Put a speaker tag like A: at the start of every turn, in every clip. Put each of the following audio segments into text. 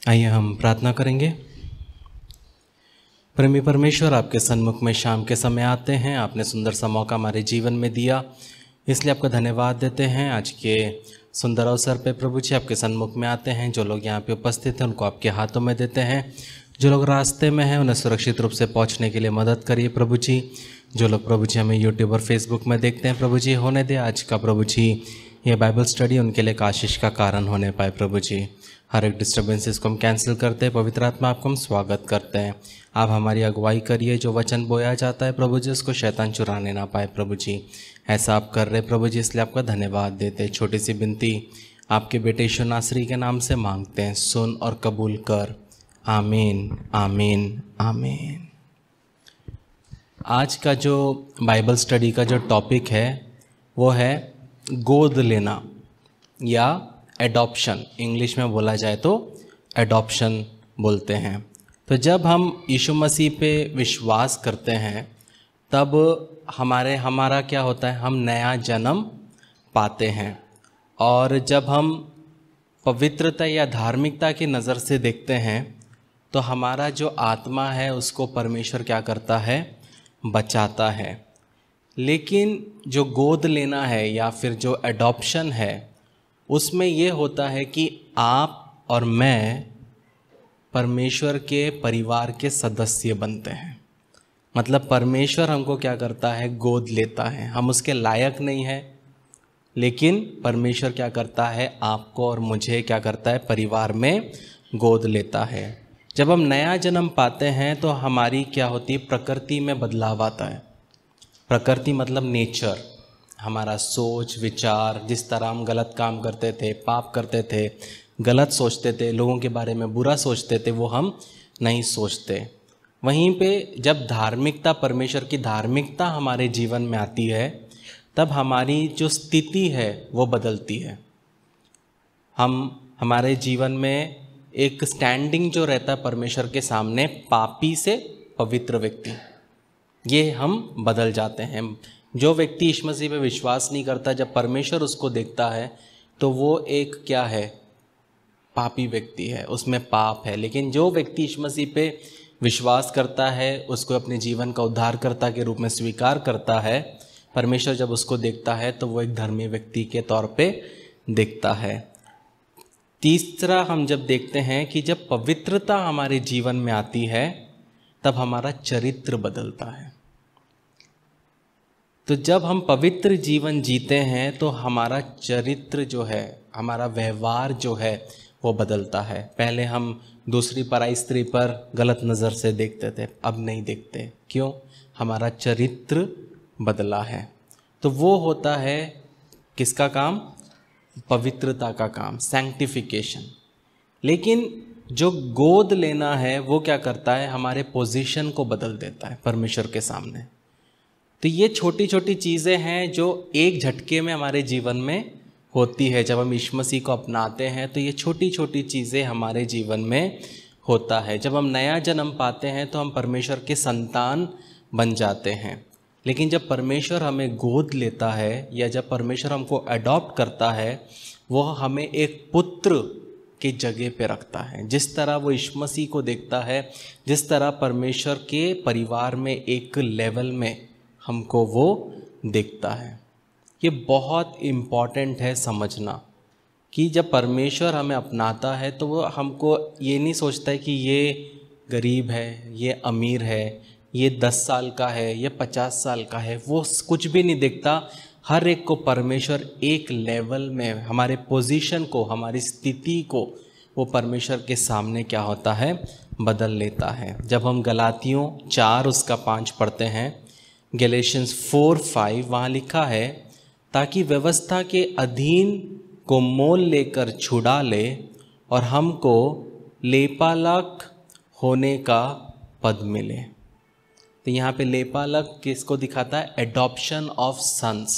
A: आइए हम प्रार्थना करेंगे। प्रेमी परमेश्वर, आपके सन्मुख में शाम के समय आते हैं। आपने सुंदर सा मौका हमारे जीवन में दिया, इसलिए आपका धन्यवाद देते हैं। आज के सुंदर अवसर पे प्रभु जी आपके सन्मुख में आते हैं। जो लोग यहाँ पे उपस्थित हैं उनको आपके हाथों में देते हैं। जो लोग रास्ते में हैं उन्हें सुरक्षित रूप से पहुँचने के लिए मदद करिए प्रभु जी। जो लोग प्रभु जी हमें यूट्यूब और फेसबुक में देखते हैं प्रभु जी, होने दे आज का प्रभु जी ये बाइबल स्टडी उनके लिए एक आशीष का कारण होने पाए प्रभु जी। हर एक डिस्टर्बेंसेस को हम कैंसिल करते हैं। पवित्र आत्मा आपको हम स्वागत करते हैं। आप हमारी अगुवाई करिए। जो वचन बोया जाता है प्रभु जी उसको शैतान चुराने ना पाए प्रभु जी। ऐसा आप कर रहे प्रभु जी, इसलिए आपका धन्यवाद देते हैं। छोटी सी विनती आपके बेटे यीशु नासरी के नाम से मांगते हैं, सुन और कबूल कर। आमीन आमीन आमीन। आज का जो बाइबल स्टडी का जो टॉपिक है वो है गोद लेना या एडॉप्शन। इंग्लिश में बोला जाए तो एडॉप्शन बोलते हैं। तो जब हम यीशु मसीह पे विश्वास करते हैं तब हमारा क्या होता है, हम नया जन्म पाते हैं। और जब हम पवित्रता या धार्मिकता की नज़र से देखते हैं तो हमारा जो आत्मा है उसको परमेश्वर क्या करता है, बचाता है। लेकिन जो गोद लेना है या फिर जो एडॉप्शन है उसमें ये होता है कि आप और मैं परमेश्वर के परिवार के सदस्य बनते हैं। मतलब परमेश्वर हमको क्या करता है, गोद लेता है। हम उसके लायक नहीं हैं, लेकिन परमेश्वर क्या करता है, आपको और मुझे क्या करता है, परिवार में गोद लेता है। जब हम नया जन्म पाते हैं तो हमारी क्या होती है, प्रकृति में बदलाव आता है। प्रकृति मतलब नेचर, हमारा सोच विचार, जिस तरह हम गलत काम करते थे, पाप करते थे, गलत सोचते थे, लोगों के बारे में बुरा सोचते थे, वो हम नहीं सोचते। वहीं पे जब धार्मिकता, परमेश्वर की धार्मिकता हमारे जीवन में आती है तब हमारी जो स्थिति है वो बदलती है। हमारे जीवन में एक स्टैंडिंग जो रहता है परमेश्वर के सामने, पापी से पवित्र व्यक्ति, ये हम बदल जाते हैं। जो व्यक्ति यीशु मसीह पे विश्वास नहीं करता, जब परमेश्वर उसको देखता है तो वो एक क्या है, पापी व्यक्ति है, उसमें पाप है। लेकिन जो व्यक्ति यीशु मसीह पे विश्वास करता है, उसको अपने जीवन का उद्धारकर्ता के रूप में स्वीकार करता है, परमेश्वर जब उसको देखता है तो वो एक धर्मी व्यक्ति के तौर पे दिखता है। तीसरा हम जब देखते हैं कि जब पवित्रता हमारे जीवन में आती है तब हमारा चरित्र बदलता है। तो जब हम पवित्र जीवन जीते हैं तो हमारा चरित्र जो है, हमारा व्यवहार जो है वो बदलता है। पहले हम दूसरी पराई स्त्री पर गलत नज़र से देखते थे, अब नहीं देखते। क्यों? हमारा चरित्र बदला है। तो वो होता है किसका काम? पवित्रता का काम, सैंक्टिफिकेशन। लेकिन जो गोद लेना है वो क्या करता है, हमारे पोजीशन को बदल देता है परमेश्वर के सामने। तो ये छोटी छोटी चीज़ें हैं जो एक झटके में हमारे जीवन में होती है। जब हम यीशु मसीह को अपनाते हैं तो ये छोटी छोटी चीज़ें हमारे जीवन में होता है। जब हम नया जन्म पाते हैं तो हम परमेश्वर के संतान बन जाते हैं। लेकिन जब परमेश्वर हमें गोद लेता है या जब परमेश्वर हमको अडॉप्ट करता है, वो हमें एक पुत्र की जगह पे रखता है। जिस तरह वो यीशु मसीह को देखता है, जिस तरह परमेश्वर के परिवार में एक लेवल में हमको वो देखता है। ये बहुत इम्पॉर्टेंट है समझना कि जब परमेश्वर हमें अपनाता है तो वो हमको ये नहीं सोचता है कि ये गरीब है, ये अमीर है, ये 10 साल का है, ये 50 साल का है, वो कुछ भी नहीं देखता। हर एक को परमेश्वर एक लेवल में, हमारे पोजीशन को, हमारी स्थिति को वो परमेश्वर के सामने क्या होता है, बदल लेता है। जब हम गलातियों 4 उसका 5 पढ़ते हैं, गैलेशियंस 4:5, वहाँ लिखा है, ताकि व्यवस्था के अधीन को मोल लेकर छुड़ा ले और हमको लेपालक होने का पद मिले। तो यहाँ पे लेपालक किसको दिखाता है? एडॉप्शन ऑफ सन्स,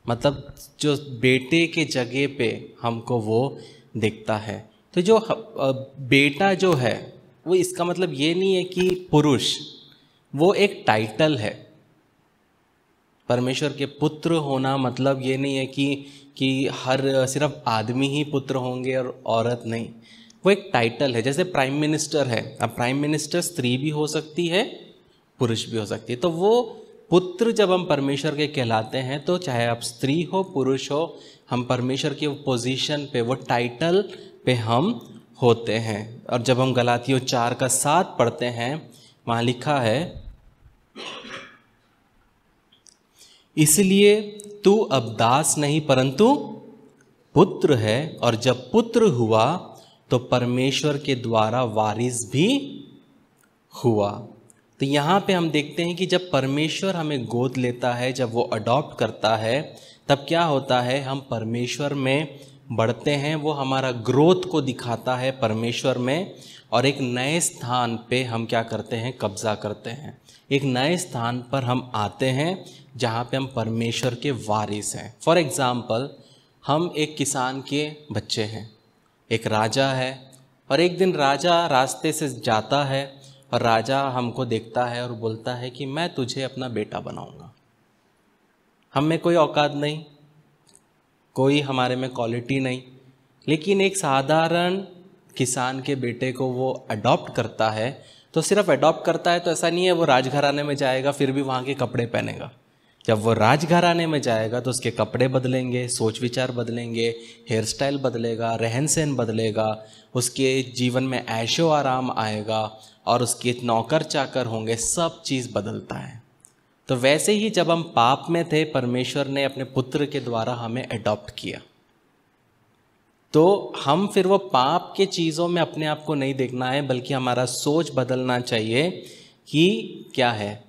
A: मतलब जो बेटे के जगह पे हमको वो दिखता है। तो जो बेटा जो है वो, इसका मतलब ये नहीं है कि पुरुष, वो एक टाइटल है। परमेश्वर के पुत्र होना मतलब ये नहीं है कि हर सिर्फ आदमी ही पुत्र होंगे और औरत नहीं। वो एक टाइटल है, जैसे प्राइम मिनिस्टर है। अब प्राइम मिनिस्टर स्त्री भी हो सकती है, पुरुष भी हो सकती है। तो वो पुत्र जब हम परमेश्वर के कहलाते हैं, तो चाहे आप स्त्री हो पुरुष हो, हम परमेश्वर की पोजीशन पे, वो टाइटल पे हम होते हैं। और जब हम गलातियों 4:7 पढ़ते हैं, वहाँ लिखा है, इसलिए तू अब दास नहीं परंतु पुत्र है, और जब पुत्र हुआ तो परमेश्वर के द्वारा वारिस भी हुआ। तो यहाँ पे हम देखते हैं कि जब परमेश्वर हमें गोद लेता है, जब वो अडॉप्ट करता है, तब क्या होता है, हम परमेश्वर में बढ़ते हैं। वो हमारा ग्रोथ को दिखाता है परमेश्वर में, और एक नए स्थान पे हम क्या करते हैं, कब्जा करते हैं। एक नए स्थान पर हम आते हैं जहाँ पे हम परमेश्वर के वारिस हैं। फॉर एग्ज़ाम्पल, हम एक किसान के बच्चे हैं, एक राजा है, और एक दिन राजा रास्ते से जाता है, और राजा हमको देखता है और बोलता है कि मैं तुझे अपना बेटा बनाऊंगा। हम में कोई औकात नहीं, कोई हमारे में क्वालिटी नहीं, लेकिन एक साधारण किसान के बेटे को वो अडॉप्ट करता है। तो सिर्फ अडॉप्ट करता है तो ऐसा नहीं है वो राजघराने में जाएगा फिर भी वहाँ के कपड़े पहनेगा। जब वो राजघराने में जाएगा तो उसके कपड़े बदलेंगे, सोच विचार बदलेंगे, हेयर स्टाइल बदलेगा, रहन सहन बदलेगा, उसके जीवन में ऐशो आराम आएगा, और उसके नौकर चाकर होंगे, सब चीज़ बदलता है। तो वैसे ही जब हम पाप में थे, परमेश्वर ने अपने पुत्र के द्वारा हमें अडॉप्ट किया। तो हम फिर वो पाप के चीज़ों में अपने आप को नहीं देखना है, बल्कि हमारा सोच बदलना चाहिए कि क्या है,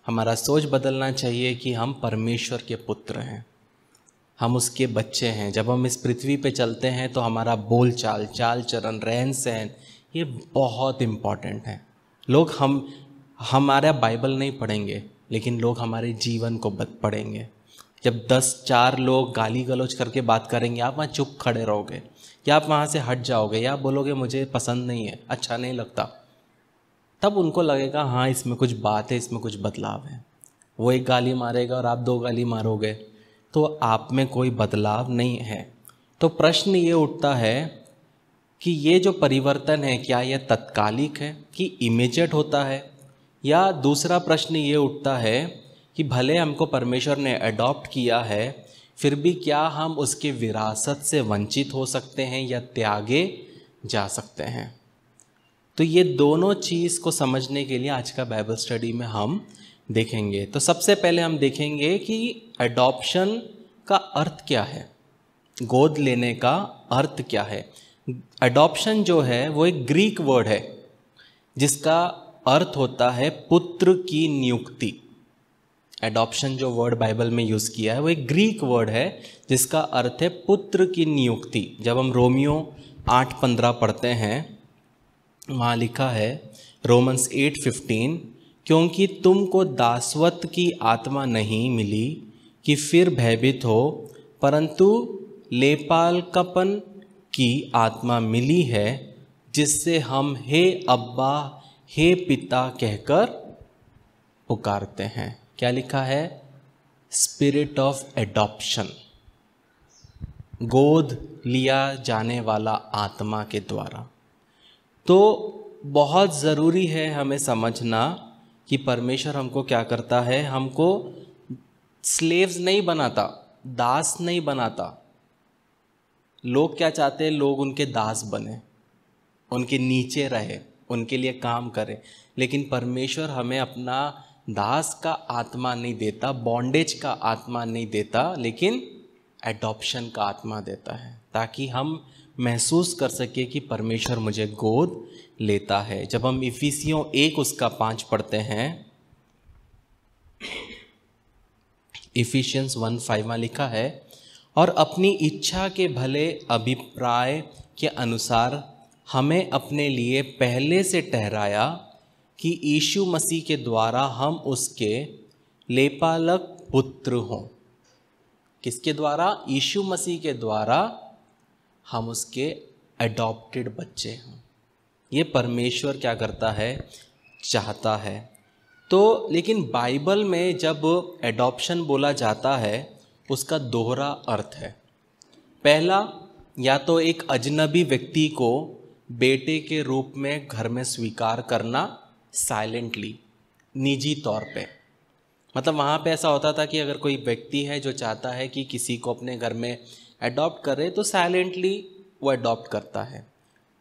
A: हमारा सोच बदलना चाहिए कि हम परमेश्वर के पुत्र हैं, हम उसके बच्चे हैं। जब हम इस पृथ्वी पे चलते हैं तो हमारा बोल चाल, चाल चलन, रहन सहन, ये बहुत इम्पॉर्टेंट है। लोग हमारा बाइबल नहीं पढ़ेंगे, लेकिन लोग हमारे जीवन को पढ़ेंगे। जब 10-4 लोग गाली गलौज करके बात करेंगे, आप वहाँ चुप खड़े रहोगे, या आप वहाँ से हट जाओगे, या आप बोलोगे मुझे पसंद नहीं है, अच्छा नहीं लगता, तब उनको लगेगा हाँ इसमें कुछ बात है, इसमें कुछ बदलाव है। वो एक गाली मारेगा और आप 2 गाली मारोगे, तो आप में कोई बदलाव नहीं है। तो प्रश्न ये उठता है कि ये जो परिवर्तन है, क्या यह तत्कालिक है कि इमीडिएट होता है, या दूसरा प्रश्न ये उठता है कि भले हमको परमेश्वर ने अडॉप्ट किया है, फिर भी क्या हम उसके विरासत से वंचित हो सकते हैं या त्यागे जा सकते हैं। तो ये दोनों चीज़ को समझने के लिए आज का बाइबल स्टडी में हम देखेंगे। तो सबसे पहले हम देखेंगे कि अडॉप्शन का अर्थ क्या है, गोद लेने का अर्थ क्या है। अडॉप्शन जो है वो एक ग्रीक वर्ड है जिसका अर्थ होता है पुत्र की नियुक्ति। एडॉप्शन जो वर्ड बाइबल में यूज़ किया है वो एक ग्रीक वर्ड है जिसका अर्थ है पुत्र की नियुक्ति। जब हम रोमियो 8:15 पढ़ते हैं, वहाँ लिखा है रोमन्स 8:15, क्योंकि तुमको दासत्व की आत्मा नहीं मिली कि फिर भयभीत हो, परंतु लेपालकपन की आत्मा मिली है, जिससे हम हे अब्बा हे पिता कहकर पुकारते हैं। क्या लिखा है? स्पिरिट ऑफ एडॉप्शन, गोद लिया जाने वाला आत्मा के द्वारा। तो बहुत ज़रूरी है हमें समझना कि परमेश्वर हमको क्या करता है, हमको स्लेव्स नहीं बनाता, दास नहीं बनाता। लोग क्या चाहते हैं? लोग उनके दास बने, उनके नीचे रहे, उनके लिए काम करें। लेकिन परमेश्वर हमें अपना दास का आत्मा नहीं देता, बॉन्डेज का आत्मा नहीं देता, लेकिन एडॉप्शन का आत्मा देता है, ताकि हम महसूस कर सके कि परमेश्वर मुझे गोद लेता है। जब हम इफिसियों 1:5 पढ़ते हैं, इफिशियंस 1:5 में लिखा है, और अपनी इच्छा के भले अभिप्राय के अनुसार हमें अपने लिए पहले से ठहराया कि यीशु मसीह के द्वारा हम उसके लेपालक पुत्र हों। किसके द्वारा? यीशु मसीह के द्वारा हम उसके अडॉप्टेड बच्चे हों। ये परमेश्वर क्या करता है? चाहता है। तो लेकिन बाइबल में जब एडॉप्शन बोला जाता है उसका दोहरा अर्थ है। पहला, या तो एक अजनबी व्यक्ति को बेटे के रूप में घर में स्वीकार करना साइलेंटली, निजी तौर पे। मतलब वहाँ पे ऐसा होता था कि अगर कोई व्यक्ति है जो चाहता है कि किसी को अपने घर में अडॉप्ट करे तो साइलेंटली वो अडॉप्ट करता है,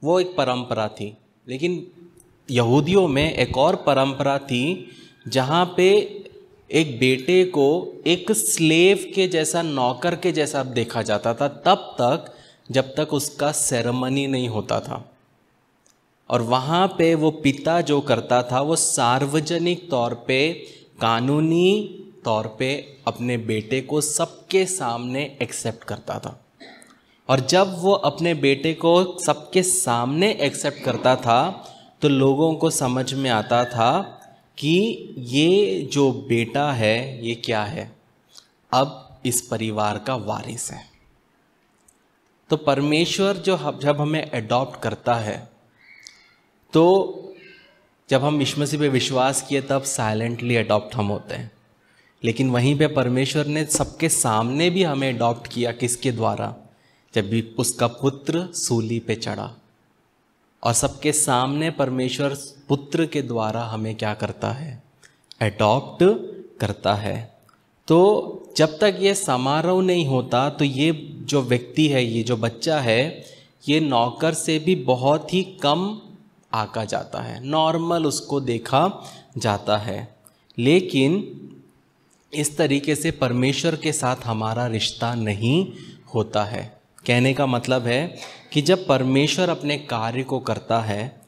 A: वो एक परंपरा थी। लेकिन यहूदियों में एक और परंपरा थी जहाँ पे एक बेटे को एक स्लेव के जैसा, नौकर के जैसा देखा जाता था तब तक जब तक उसका सेरेमनी नहीं होता था। और वहाँ पे वो पिता जो करता था वो सार्वजनिक तौर पे, कानूनी तौर पे अपने बेटे को सबके सामने एक्सेप्ट करता था। और जब वो अपने बेटे को सबके सामने एक्सेप्ट करता था तो लोगों को समझ में आता था कि ये जो बेटा है ये क्या है, अब इस परिवार का वारिस है। तो परमेश्वर जब हमें अडॉप्ट करता है, तो जब हम यीशु मसीह पे विश्वास किए तब साइलेंटली अडॉप्ट हम होते हैं। लेकिन वहीं पे परमेश्वर ने सबके सामने भी हमें अडॉप्ट किया। किसके द्वारा? जब भी उसका पुत्र सूली पे चढ़ा, और सबके सामने परमेश्वर पुत्र के द्वारा हमें क्या करता है? अडॉप्ट करता है। तो जब तक ये समारोह नहीं होता तो ये जो व्यक्ति है, ये जो बच्चा है, ये नौकर से भी बहुत ही कम आका जाता है, नॉर्मल उसको देखा जाता है। लेकिन इस तरीके से परमेश्वर के साथ हमारा रिश्ता नहीं होता है। कहने का मतलब है कि जब परमेश्वर अपने कार्य को करता है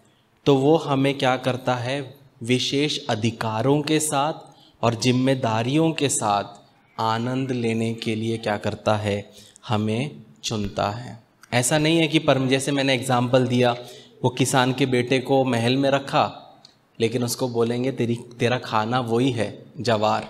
A: तो वो हमें क्या करता है? विशेष अधिकारों के साथ और जिम्मेदारियों के साथ आनंद लेने के लिए क्या करता है? हमें चुनता है। ऐसा नहीं है कि जैसे मैंने एग्जाम्पल दिया, वो किसान के बेटे को महल में रखा लेकिन उसको बोलेंगे तेरा खाना वही है, जवार।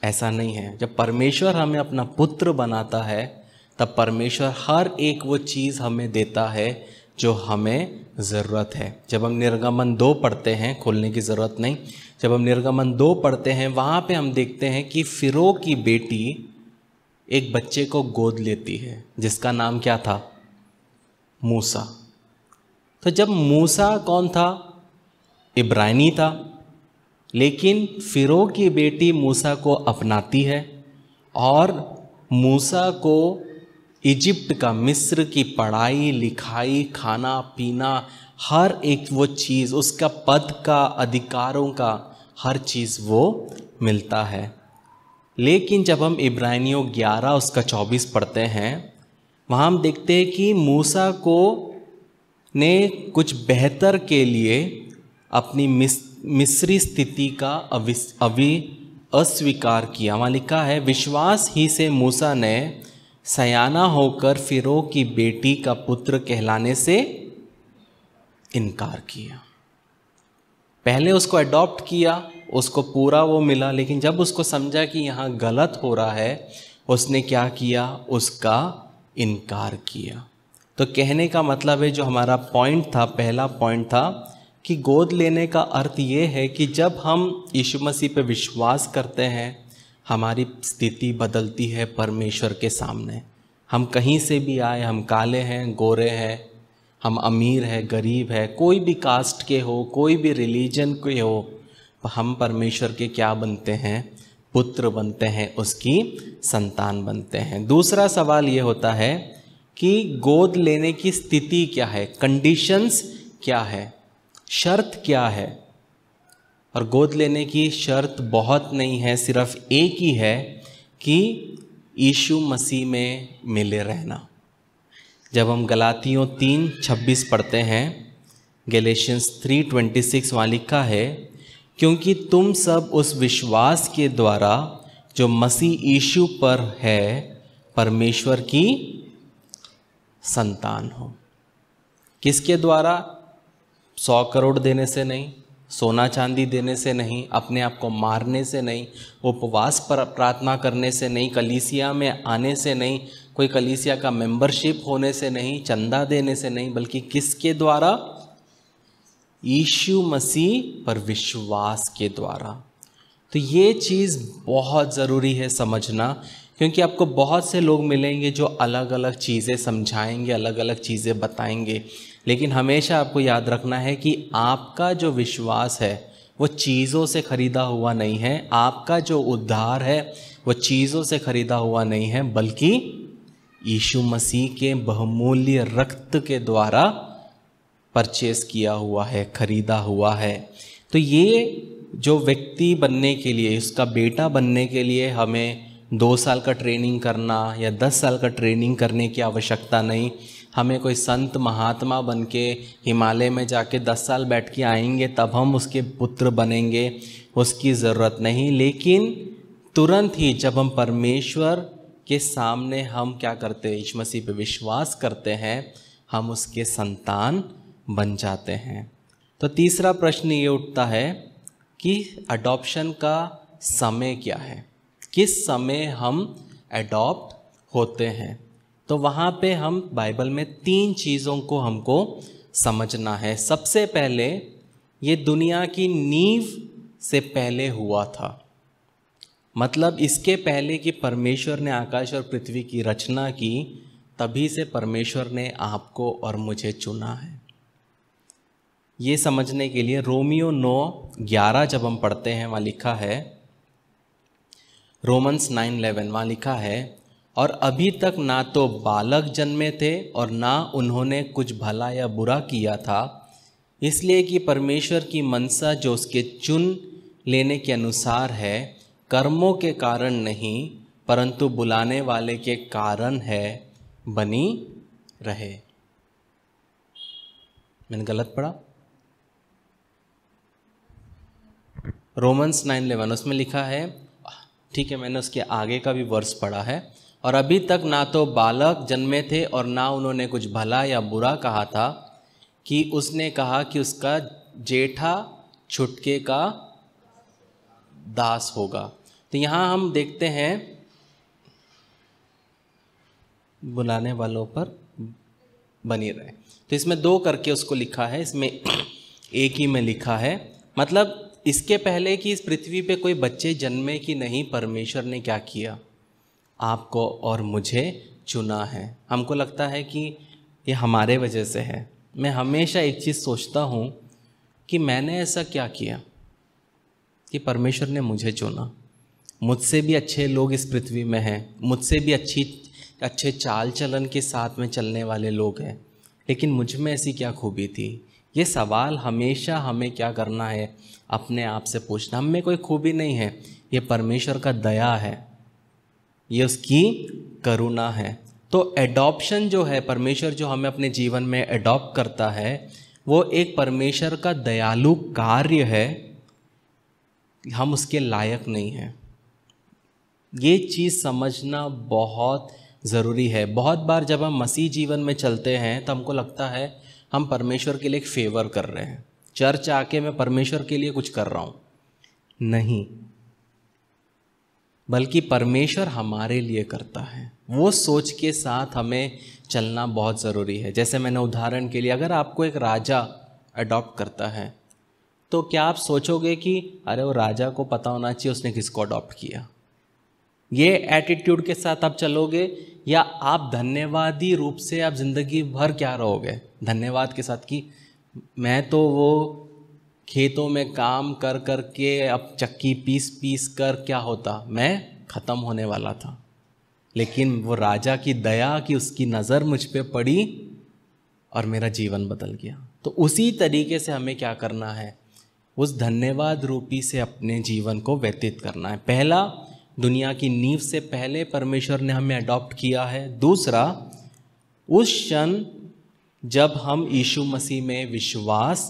A: ऐसा नहीं है। जब परमेश्वर हमें अपना पुत्र बनाता है तब परमेश्वर हर एक वो चीज़ हमें देता है जो हमें ज़रूरत है। जब हम निर्गमन 2 पढ़ते हैं, खोलने की ज़रूरत नहीं, जब हम निर्गमन 2 पढ़ते हैं वहाँ पे हम देखते हैं कि फ़िरौन की बेटी एक बच्चे को गोद लेती है जिसका नाम क्या था? मूसा। तो जब मूसा कौन था? इब्रानी था। लेकिन फ़िरौन की बेटी मूसा को अपनाती है और मूसा को इजिप्ट का, मिस्र की पढ़ाई लिखाई, खाना पीना, हर एक वो चीज़, उसका पद का, अधिकारों का हर चीज़ वो मिलता है। लेकिन जब हम इब्रानियों 11 उसका 24 पढ़ते हैं, वहाँ हम देखते हैं कि मूसा को ने कुछ बेहतर के लिए अपनी मिस्री स्थिति का अस्वीकार किया। वहाँ लिखा है, विश्वास ही से मूसा ने सयाना होकर फ़िरौन की बेटी का पुत्र कहलाने से इनकार किया। पहले उसको अडॉप्ट किया, उसको पूरा वो मिला, लेकिन जब उसको समझा कि यहाँ गलत हो रहा है, उसने क्या किया? उसका इनकार किया। तो कहने का मतलब है, जो हमारा पॉइंट था, पहला पॉइंट था कि गोद लेने का अर्थ ये है कि जब हम यीशु मसीह पे विश्वास करते हैं, हमारी स्थिति बदलती है परमेश्वर के सामने। हम कहीं से भी आए, हम काले हैं, गोरे हैं, हम अमीर हैं, गरीब हैं, कोई भी कास्ट के हो, कोई भी रिलीजन के हो, हम परमेश्वर के क्या बनते हैं? पुत्र बनते हैं, उसकी संतान बनते हैं। दूसरा सवाल ये होता है कि गोद लेने की स्थिति क्या है, कंडीशंस क्या है, शर्त क्या है। और गोद लेने की शर्त बहुत नहीं है, सिर्फ एक ही है कि यीशु मसीह में मिले रहना। जब हम गलातियों 3:26 पढ़ते हैं, गैलेशियंस 3:26 वहाँ लिखा है, क्योंकि तुम सब उस विश्वास के द्वारा जो मसीह यीशु पर है परमेश्वर की संतान हो। किसके द्वारा? 100 करोड़ देने से नहीं, सोना चांदी देने से नहीं, अपने आप को मारने से नहीं, उपवास पर प्रार्थना करने से नहीं, कलीसिया में आने से नहीं, कोई कलीसिया का मेंबरशिप होने से नहीं, चंदा देने से नहीं, बल्कि किसके द्वारा? यीशु मसीह पर विश्वास के द्वारा। तो ये चीज़ बहुत ज़रूरी है समझना, क्योंकि आपको बहुत से लोग मिलेंगे जो अलग अलग चीज़ें समझाएंगे, अलग अलग चीज़ें बताएंगे। लेकिन हमेशा आपको याद रखना है कि आपका जो विश्वास है वो चीज़ों से खरीदा हुआ नहीं है, आपका जो उद्धार है वो चीज़ों से खरीदा हुआ नहीं है, बल्कि यीशु मसीह के बहुमूल्य रक्त के द्वारा परचेस किया हुआ है, खरीदा हुआ है। तो ये जो व्यक्ति बनने के लिए, उसका बेटा बनने के लिए हमें 2 साल का ट्रेनिंग करना या 10 साल का ट्रेनिंग करने की आवश्यकता नहीं। हमें कोई संत महात्मा बन के हिमालय में जाके 10 साल बैठ के आएंगे तब हम उसके पुत्र बनेंगे, उसकी ज़रूरत नहीं। लेकिन तुरंत ही जब हम परमेश्वर के सामने हम क्या करते हैं, यीशु मसीह पे विश्वास करते हैं, हम उसके संतान बन जाते हैं। तो तीसरा प्रश्न ये उठता है कि अडॉप्शन का समय क्या है, किस समय हम अडॉप्ट होते हैं। तो वहाँ पे हम बाइबल में 3 चीज़ों को हमको समझना है। सबसे पहले ये दुनिया की नींव से पहले हुआ था, मतलब इसके पहले कि परमेश्वर ने आकाश और पृथ्वी की रचना की, तभी से परमेश्वर ने आपको और मुझे चुना है। ये समझने के लिए रोमियो 9:11 जब हम पढ़ते हैं, वहाँ लिखा है, रोमन्स 9:11 वहाँ लिखा है, और अभी तक ना तो बालक जन्मे थे और ना उन्होंने कुछ भला या बुरा किया था, इसलिए कि परमेश्वर की मनसा जो उसके चुन लेने के अनुसार है, कर्मों के कारण नहीं परंतु बुलाने वाले के कारण है, बनी रहे। मैंने गलत पढ़ा? रोमन्स 9:11 उसमें लिखा है, ठीक है, मैंने उसके आगे का भी वर्स पढ़ा है, और अभी तक ना तो बालक जन्मे थे और ना उन्होंने कुछ भला या बुरा कहा था, कि उसने कहा कि उसका जेठा छुटके का दास होगा। तो यहाँ हम देखते हैं बुलाने वालों पर बनी रहे। तो इसमें 2 करके उसको लिखा है, इसमें एक ही में लिखा है, मतलब इसके पहले कि इस पृथ्वी पे कोई बच्चे जन्मे कि नहीं, परमेश्वर ने क्या किया, आपको और मुझे चुना है। हमको लगता है कि ये हमारे वजह से है। मैं हमेशा एक चीज़ सोचता हूँ कि मैंने ऐसा क्या किया कि परमेश्वर ने मुझे चुना। मुझसे भी अच्छे लोग इस पृथ्वी में हैं, मुझसे भी अच्छे चाल चलन के साथ में चलने वाले लोग हैं, लेकिन मुझ में ऐसी क्या खूबी थी। ये सवाल हमेशा हमें क्या करना है, अपने आप से पूछना। हम में कोई खूबी नहीं है, ये परमेश्वर का दया है, ये उसकी करुणा है। तो एडॉप्शन जो है, परमेश्वर जो हमें अपने जीवन में एडॉप्ट करता है, वो एक परमेश्वर का दयालु कार्य है, हम उसके लायक नहीं हैं। ये चीज़ समझना बहुत ज़रूरी है। बहुत बार जब हम मसीह जीवन में चलते हैं तो हमको लगता है हम परमेश्वर के लिए एक फेवर कर रहे हैं, चर्च आके मैं परमेश्वर के लिए कुछ कर रहा हूँ। नहीं, बल्कि परमेश्वर हमारे लिए करता है। वो सोच के साथ हमें चलना बहुत ज़रूरी है। जैसे मैंने उदाहरण के लिए, अगर आपको एक राजा अडॉप्ट करता है तो क्या आप सोचोगे कि अरे वो राजा को पता होना चाहिए उसने किसको अडॉप्ट किया, ये एटीट्यूड के साथ आप चलोगे, या आप धन्यवादी रूप से आप ज़िंदगी भर क्या रहोगे, धन्यवाद के साथ कि मैं तो वो खेतों में काम कर कर के अब चक्की पीस पीस कर क्या होता, मैं ख़त्म होने वाला था, लेकिन वो राजा की दया कि उसकी नज़र मुझ पे पड़ी और मेरा जीवन बदल गया। तो उसी तरीके से हमें क्या करना है, उस धन्यवाद रूपी से अपने जीवन को व्यतीत करना है। पहला, दुनिया की नींव से पहले परमेश्वर ने हमें अडॉप्ट किया है। दूसरा, उस क्षण जब हम यीशु मसीह में विश्वास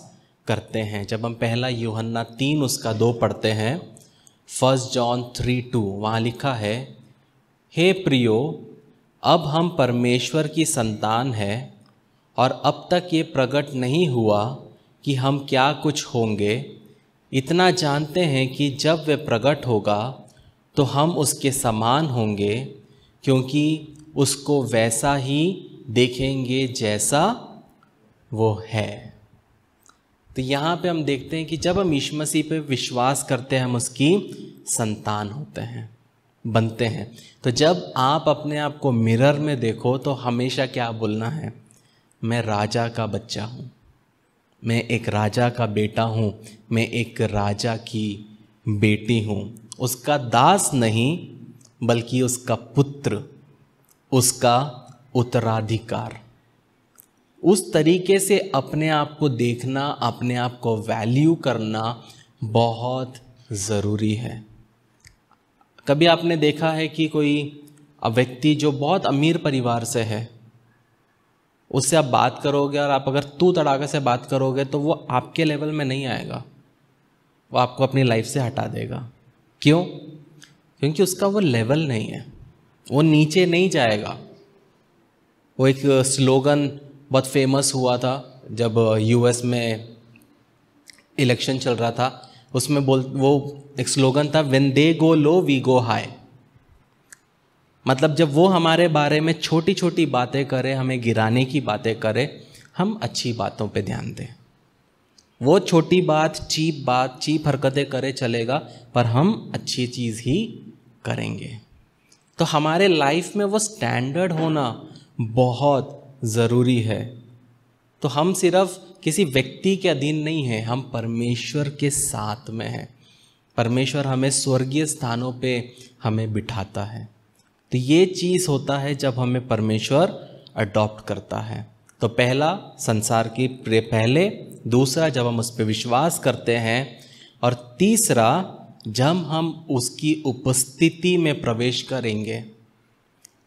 A: करते हैं, जब हम पहला यूहन्ना 3:2 पढ़ते हैं, 1 जॉन 3:2 वहाँ लिखा है, हे प्रियो, अब हम परमेश्वर की संतान हैं और अब तक ये प्रकट नहीं हुआ कि हम क्या कुछ होंगे। इतना जानते हैं कि जब वह प्रकट होगा तो हम उसके समान होंगे, क्योंकि उसको वैसा ही देखेंगे जैसा वो है। तो यहाँ पे हम देखते हैं कि जब हम यीशु मसीह पे विश्वास करते हैं, हम उसकी संतान होते हैं, बनते हैं। तो जब आप अपने आप को मिरर में देखो तो हमेशा क्या बोलना है, मैं राजा का बच्चा हूँ, मैं एक राजा का बेटा हूँ, मैं एक राजा की बेटी हूँ, उसका दास नहीं बल्कि उसका पुत्र, उसका उत्तराधिकार। उस तरीके से अपने आप को देखना, अपने आप को वैल्यू करना बहुत ज़रूरी है। कभी आपने देखा है कि कोई व्यक्ति जो बहुत अमीर परिवार से है, उससे आप बात करोगे और आप अगर तू तड़ाके से बात करोगे तो वो आपके लेवल में नहीं आएगा, वो आपको अपनी लाइफ से हटा देगा। क्यों? क्योंकि उसका वो लेवल नहीं है, वो नीचे नहीं जाएगा। वो एक स्लोगन बहुत फेमस हुआ था जब यूएस में इलेक्शन चल रहा था, उसमें वो एक स्लोगन था, when they go low we go high. मतलब जब वो हमारे बारे में छोटी छोटी बातें करें, हमें गिराने की बातें करें, हम अच्छी बातों पे ध्यान दें। वो छोटी बात, चीप हरकतें करे चलेगा, पर हम अच्छी चीज़ ही करेंगे। तो हमारे लाइफ में वो स्टैंडर्ड होना बहुत ज़रूरी है। तो हम सिर्फ किसी व्यक्ति के अधीन नहीं हैं, हम परमेश्वर के साथ में हैं। परमेश्वर हमें स्वर्गीय स्थानों पे हमें बिठाता है। तो ये चीज़ होता है जब हमें परमेश्वर अडॉप्ट करता है। तो पहला संसार की पहले, दूसरा जब हम उस पर विश्वास करते हैं, और तीसरा जब हम उसकी उपस्थिति में प्रवेश करेंगे,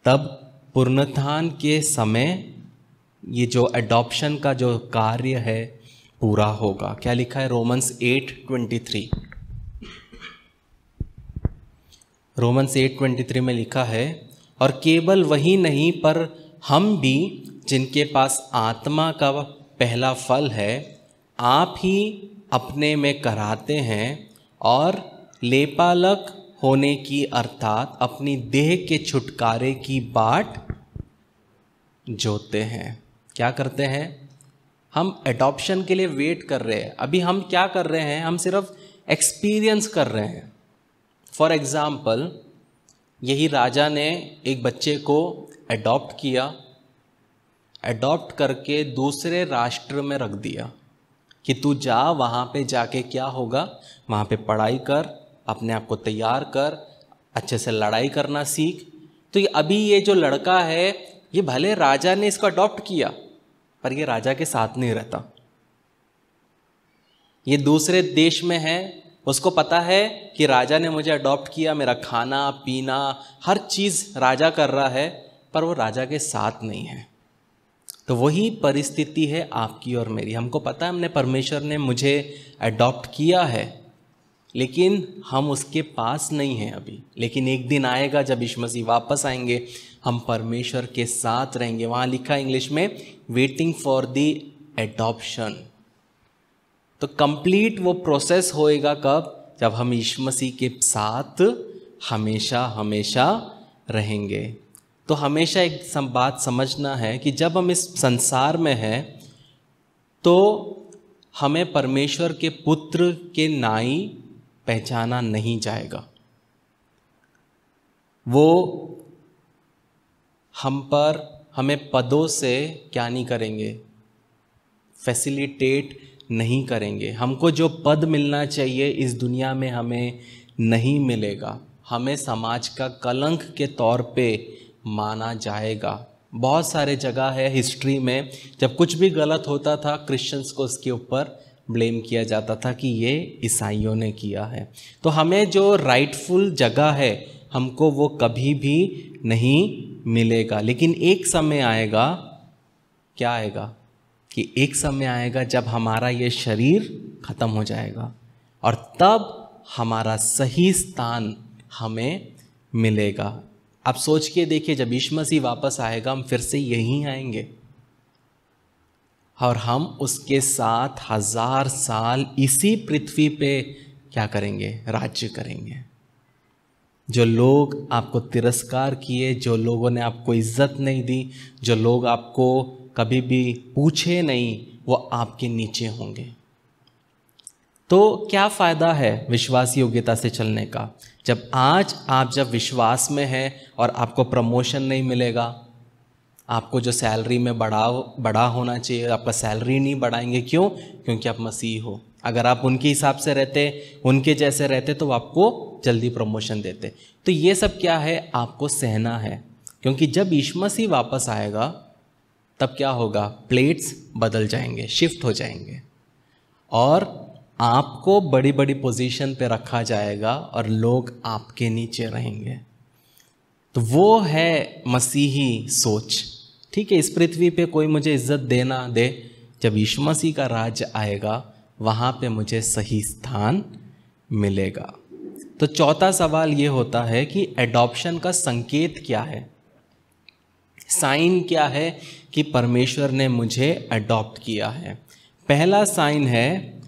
A: तब पुनरुत्थान के समय ये जो अडॉप्शन का जो कार्य है पूरा होगा। क्या लिखा है रोमन्स 8:23? रोमन्स 8:23 में लिखा है, और केवल वही नहीं पर हम भी जिनके पास आत्मा का पहला फल है, आप ही अपने में कराते हैं और लेपालक होने की अर्थात अपनी देह के छुटकारे की बाट जोते हैं। क्या करते हैं? हम एडॉप्शन के लिए वेट कर रहे हैं। अभी हम क्या कर रहे हैं? हम सिर्फ एक्सपीरियंस कर रहे हैं। फॉर एग्ज़ाम्पल, यही राजा ने एक बच्चे को एडॉप्ट किया, एडॉप्ट करके दूसरे राष्ट्र में रख दिया कि तू जा, वहाँ पे जाके क्या होगा, वहाँ पे पढ़ाई कर, अपने आप को तैयार कर, अच्छे से लड़ाई करना सीख। तो अभी ये जो लड़का है, ये भले राजा ने इसको अडॉप्ट किया, पर ये राजा के साथ नहीं रहता। ये दूसरे देश में है, उसको पता है कि राजा ने मुझे अडॉप्ट किया, मेरा खाना पीना हर चीज़ राजा कर रहा है, पर वो राजा के साथ नहीं है। तो वही परिस्थिति है आपकी और मेरी। हमको पता है हमने परमेश्वर ने मुझे अडॉप्ट किया है, लेकिन हम उसके पास नहीं हैं अभी। लेकिन एक दिन आएगा जब यीशु मसीह वापस आएंगे, हम परमेश्वर के साथ रहेंगे। वहाँ लिखा है इंग्लिश में, वेटिंग फॉर द एडॉप्शन। तो कंप्लीट वो प्रोसेस होएगा कब? जब हम यीशु मसीह के साथ हमेशा हमेशा रहेंगे। तो हमेशा एक बात समझना है कि जब हम इस संसार में हैं, तो हमें परमेश्वर के पुत्र के नाई पहचाना नहीं जाएगा। वो हमें पदों से क्या नहीं करेंगे, फैसिलिटेट नहीं करेंगे। हमको जो पद मिलना चाहिए इस दुनिया में हमें नहीं मिलेगा। हमें समाज का कलंक के तौर पे माना जाएगा। बहुत सारे जगह है हिस्ट्री में, जब कुछ भी गलत होता था, क्रिश्चियंस को उसके ऊपर ब्लेम किया जाता था कि ये ईसाइयों ने किया है। तो हमें जो राइटफुल जगह है, हमको वो कभी भी नहीं मिलेगा। लेकिन एक समय आएगा, क्या आएगा? कि एक समय आएगा जब हमारा ये शरीर ख़त्म हो जाएगा, और तब हमारा सही स्थान हमें मिलेगा। आप सोच के देखिए, जब यीशु मसीह वापस आएगा, हम फिर से यहीं आएंगे और हम उसके साथ 1000 साल इसी पृथ्वी पे क्या करेंगे? राज्य करेंगे। जो लोग आपको तिरस्कार किए, जो लोगों ने आपको इज्जत नहीं दी, जो लोग आपको कभी भी पूछे नहीं, वो आपके नीचे होंगे। तो क्या फ़ायदा है विश्वास योग्यता से चलने का? जब आप विश्वास में हैं और आपको प्रमोशन नहीं मिलेगा, आपको जो सैलरी में बड़ा होना चाहिए, आपका सैलरी नहीं बढ़ाएंगे। क्यों? क्योंकि आप मसीह हो। अगर आप उनके हिसाब से रहते, उनके जैसे रहते, तो आपको जल्दी प्रमोशन देते। तो ये सब क्या है? आपको सहना है, क्योंकि जब यीशु मसीह वापस आएगा तब क्या होगा? प्लेट्स बदल जाएंगे, शिफ्ट हो जाएंगे, और आपको बड़ी बड़ी पोजीशन पे रखा जाएगा और लोग आपके नीचे रहेंगे। तो वो है मसीही सोच। ठीक है, इस पृथ्वी पे कोई मुझे इज्जत देना दे, जब यीशु मसीह का राज्य आएगा वहाँ पे मुझे सही स्थान मिलेगा। तो चौथा सवाल ये होता है कि एडॉप्शन का संकेत क्या है, साइन क्या है कि परमेश्वर ने मुझे अडॉप्ट किया है। पहला साइन है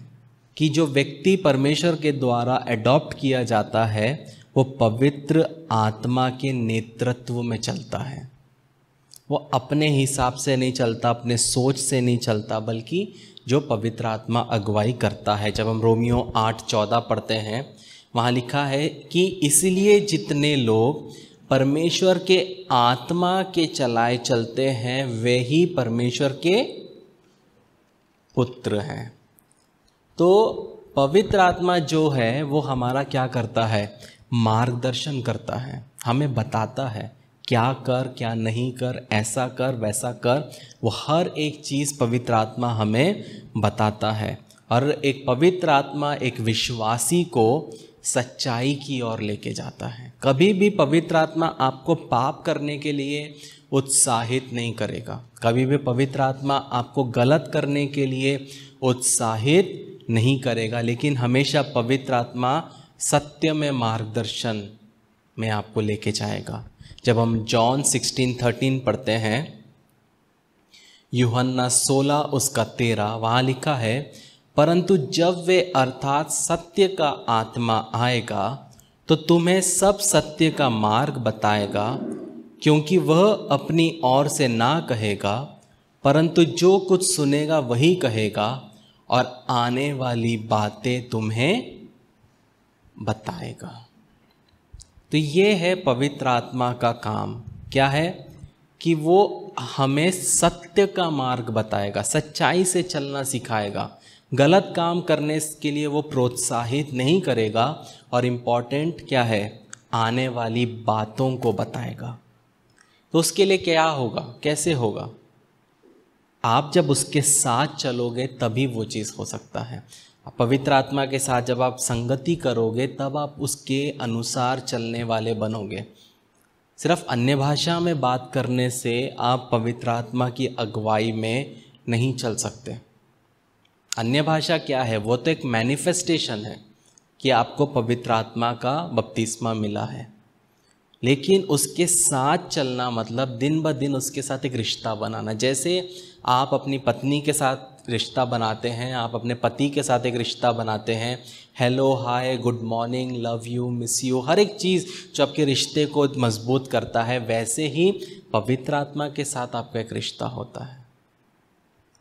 A: कि जो व्यक्ति परमेश्वर के द्वारा अडॉप्ट किया जाता है वो पवित्र आत्मा के नेतृत्व में चलता है। वो अपने हिसाब से नहीं चलता, अपने सोच से नहीं चलता, बल्कि जो पवित्र आत्मा अगुवाई करता है। जब हम रोमियो 8:14 पढ़ते हैं, वहाँ लिखा है कि इसलिए जितने लोग परमेश्वर के आत्मा के चलाए चलते हैं वे ही परमेश्वर के पुत्र हैं। तो पवित्र आत्मा जो है वो हमारा क्या करता है? मार्गदर्शन करता है, हमें बताता है क्या कर क्या नहीं कर, ऐसा कर वैसा कर। वो हर एक चीज़ पवित्र आत्मा हमें बताता है। और एक पवित्र आत्मा एक विश्वासी को सच्चाई की ओर लेके जाता है। कभी भी पवित्र आत्मा आपको पाप करने के लिए उत्साहित नहीं करेगा, कभी भी पवित्र आत्मा आपको गलत करने के लिए उत्साहित नहीं करेगा, लेकिन हमेशा पवित्र आत्मा सत्य में मार्गदर्शन में आपको लेके जाएगा। जब हम जॉन 16:13 पढ़ते हैं, यूहन्ना 16:13, वहाँ लिखा है, परंतु जब वे अर्थात सत्य का आत्मा आएगा तो तुम्हें सब सत्य का मार्ग बताएगा, क्योंकि वह अपनी ओर से ना कहेगा, परंतु जो कुछ सुनेगा वही कहेगा और आने वाली बातें तुम्हें बताएगा। तो ये है पवित्र आत्मा का काम। क्या है? कि वो हमें सत्य का मार्ग बताएगा, सच्चाई से चलना सिखाएगा, गलत काम करने के लिए वो प्रोत्साहित नहीं करेगा, और इम्पॉर्टेंट क्या है? आने वाली बातों को बताएगा। तो उसके लिए क्या होगा, कैसे होगा? आप जब उसके साथ चलोगे तभी वो चीज़ हो सकता है। पवित्र आत्मा के साथ जब आप संगति करोगे तब आप उसके अनुसार चलने वाले बनोगे। सिर्फ अन्य भाषा में बात करने से आप पवित्र आत्मा की अगुवाई में नहीं चल सकते। अन्य भाषा क्या है? वो तो एक मैनिफेस्टेशन है कि आपको पवित्र आत्मा का बपतिस्मा मिला है, लेकिन उसके साथ चलना मतलब दिन ब दिन उसके साथ एक रिश्ता बनाना। जैसे आप अपनी पत्नी के साथ रिश्ता बनाते हैं, आप अपने पति के साथ एक रिश्ता बनाते हैं, hello hi good morning love you miss you, हर एक चीज़ जो आपके रिश्ते को मजबूत करता है, वैसे ही पवित्र आत्मा के साथ आपका एक रिश्ता होता है।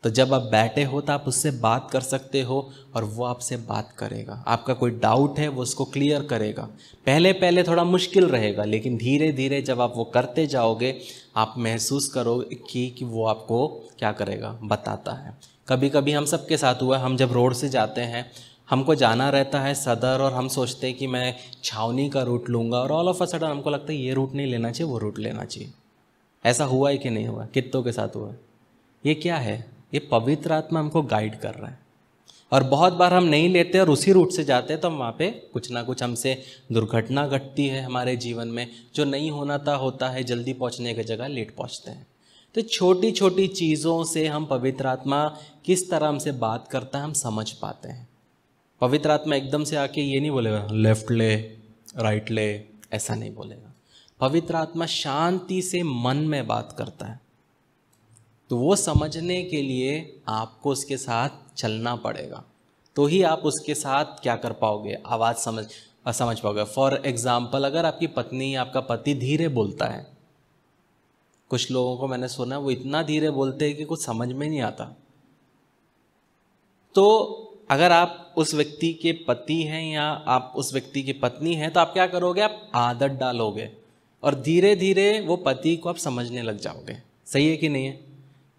A: तो जब आप बैठे हो तो आप उससे बात कर सकते हो और वो आपसे बात करेगा। आपका कोई डाउट है वो उसको क्लियर करेगा। पहले पहले थोड़ा मुश्किल रहेगा, लेकिन धीरे धीरे जब आप वो करते जाओगे आप महसूस करोगे कि वो आपको क्या करेगा, बताता है। कभी कभी हम सबके साथ हुआ, हम जब रोड से जाते हैं, हमको जाना रहता है सदर और हम सोचते हैं कि मैं छावनी का रूट लूँगा, और ऑल ऑफ अ सडन हमको लगता है ये रूट नहीं लेना चाहिए, वो रूट लेना चाहिए। ऐसा हुआ है कि नहीं हुआ? कितनों के साथ हुआ है? ये क्या है? ये पवित्र आत्मा हमको गाइड कर रहा है। और बहुत बार हम नहीं लेते और उसी रूट से जाते हैं, तो हम वहाँ पे कुछ ना कुछ हमसे दुर्घटना घटती है हमारे जीवन में। जो नहीं होना था होता है, जल्दी पहुँचने की जगह लेट पहुँचते हैं। तो छोटी छोटी चीज़ों से हम पवित्र आत्मा किस तरह हमसे बात करता है हम समझ पाते हैं। पवित्र आत्मा एकदम से आके ये नहीं बोलेगा लेफ्ट ले राइट ले, ऐसा नहीं बोलेगा। पवित्र आत्मा शांति से मन में बात करता है। तो वो समझने के लिए आपको उसके साथ चलना पड़ेगा, तो ही आप उसके साथ क्या कर पाओगे, आवाज़ समझ पाओगे। फॉर एग्ज़ाम्पल, अगर आपकी पत्नी या आपका पति धीरे बोलता है, कुछ लोगों को मैंने सुना वो इतना धीरे बोलते हैं कि कुछ समझ में नहीं आता, तो अगर आप उस व्यक्ति के पति हैं या आप उस व्यक्ति की पत्नी हैं, तो आप क्या करोगे, आप आदत डालोगे और धीरे धीरे वो पति को आप समझने लग जाओगे। सही है कि नहीं है?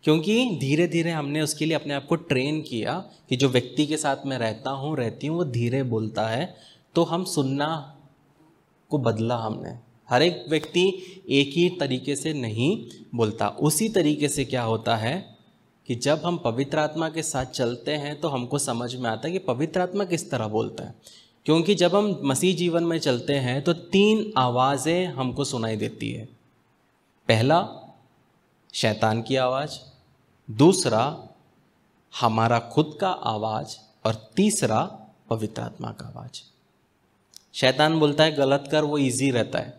A: क्योंकि धीरे धीरे हमने उसके लिए अपने आप को ट्रेन किया कि जो व्यक्ति के साथ मैं रहती हूँ वो धीरे बोलता है, तो हम सुनना को बदला हमने। हर एक व्यक्ति एक ही तरीके से नहीं बोलता। उसी तरीके से क्या होता है कि जब हम पवित्र आत्मा के साथ चलते हैं तो हमको समझ में आता है कि पवित्र आत्मा किस तरह बोलता है। क्योंकि जब हम मसीह जीवन में चलते हैं तो 3 आवाज़ें हमको सुनाई देती है। पहला शैतान की आवाज़, दूसरा हमारा खुद का आवाज़, और तीसरा पवित्र आत्मा का आवाज़। शैतान बोलता है गलत कर, वो इजी रहता है,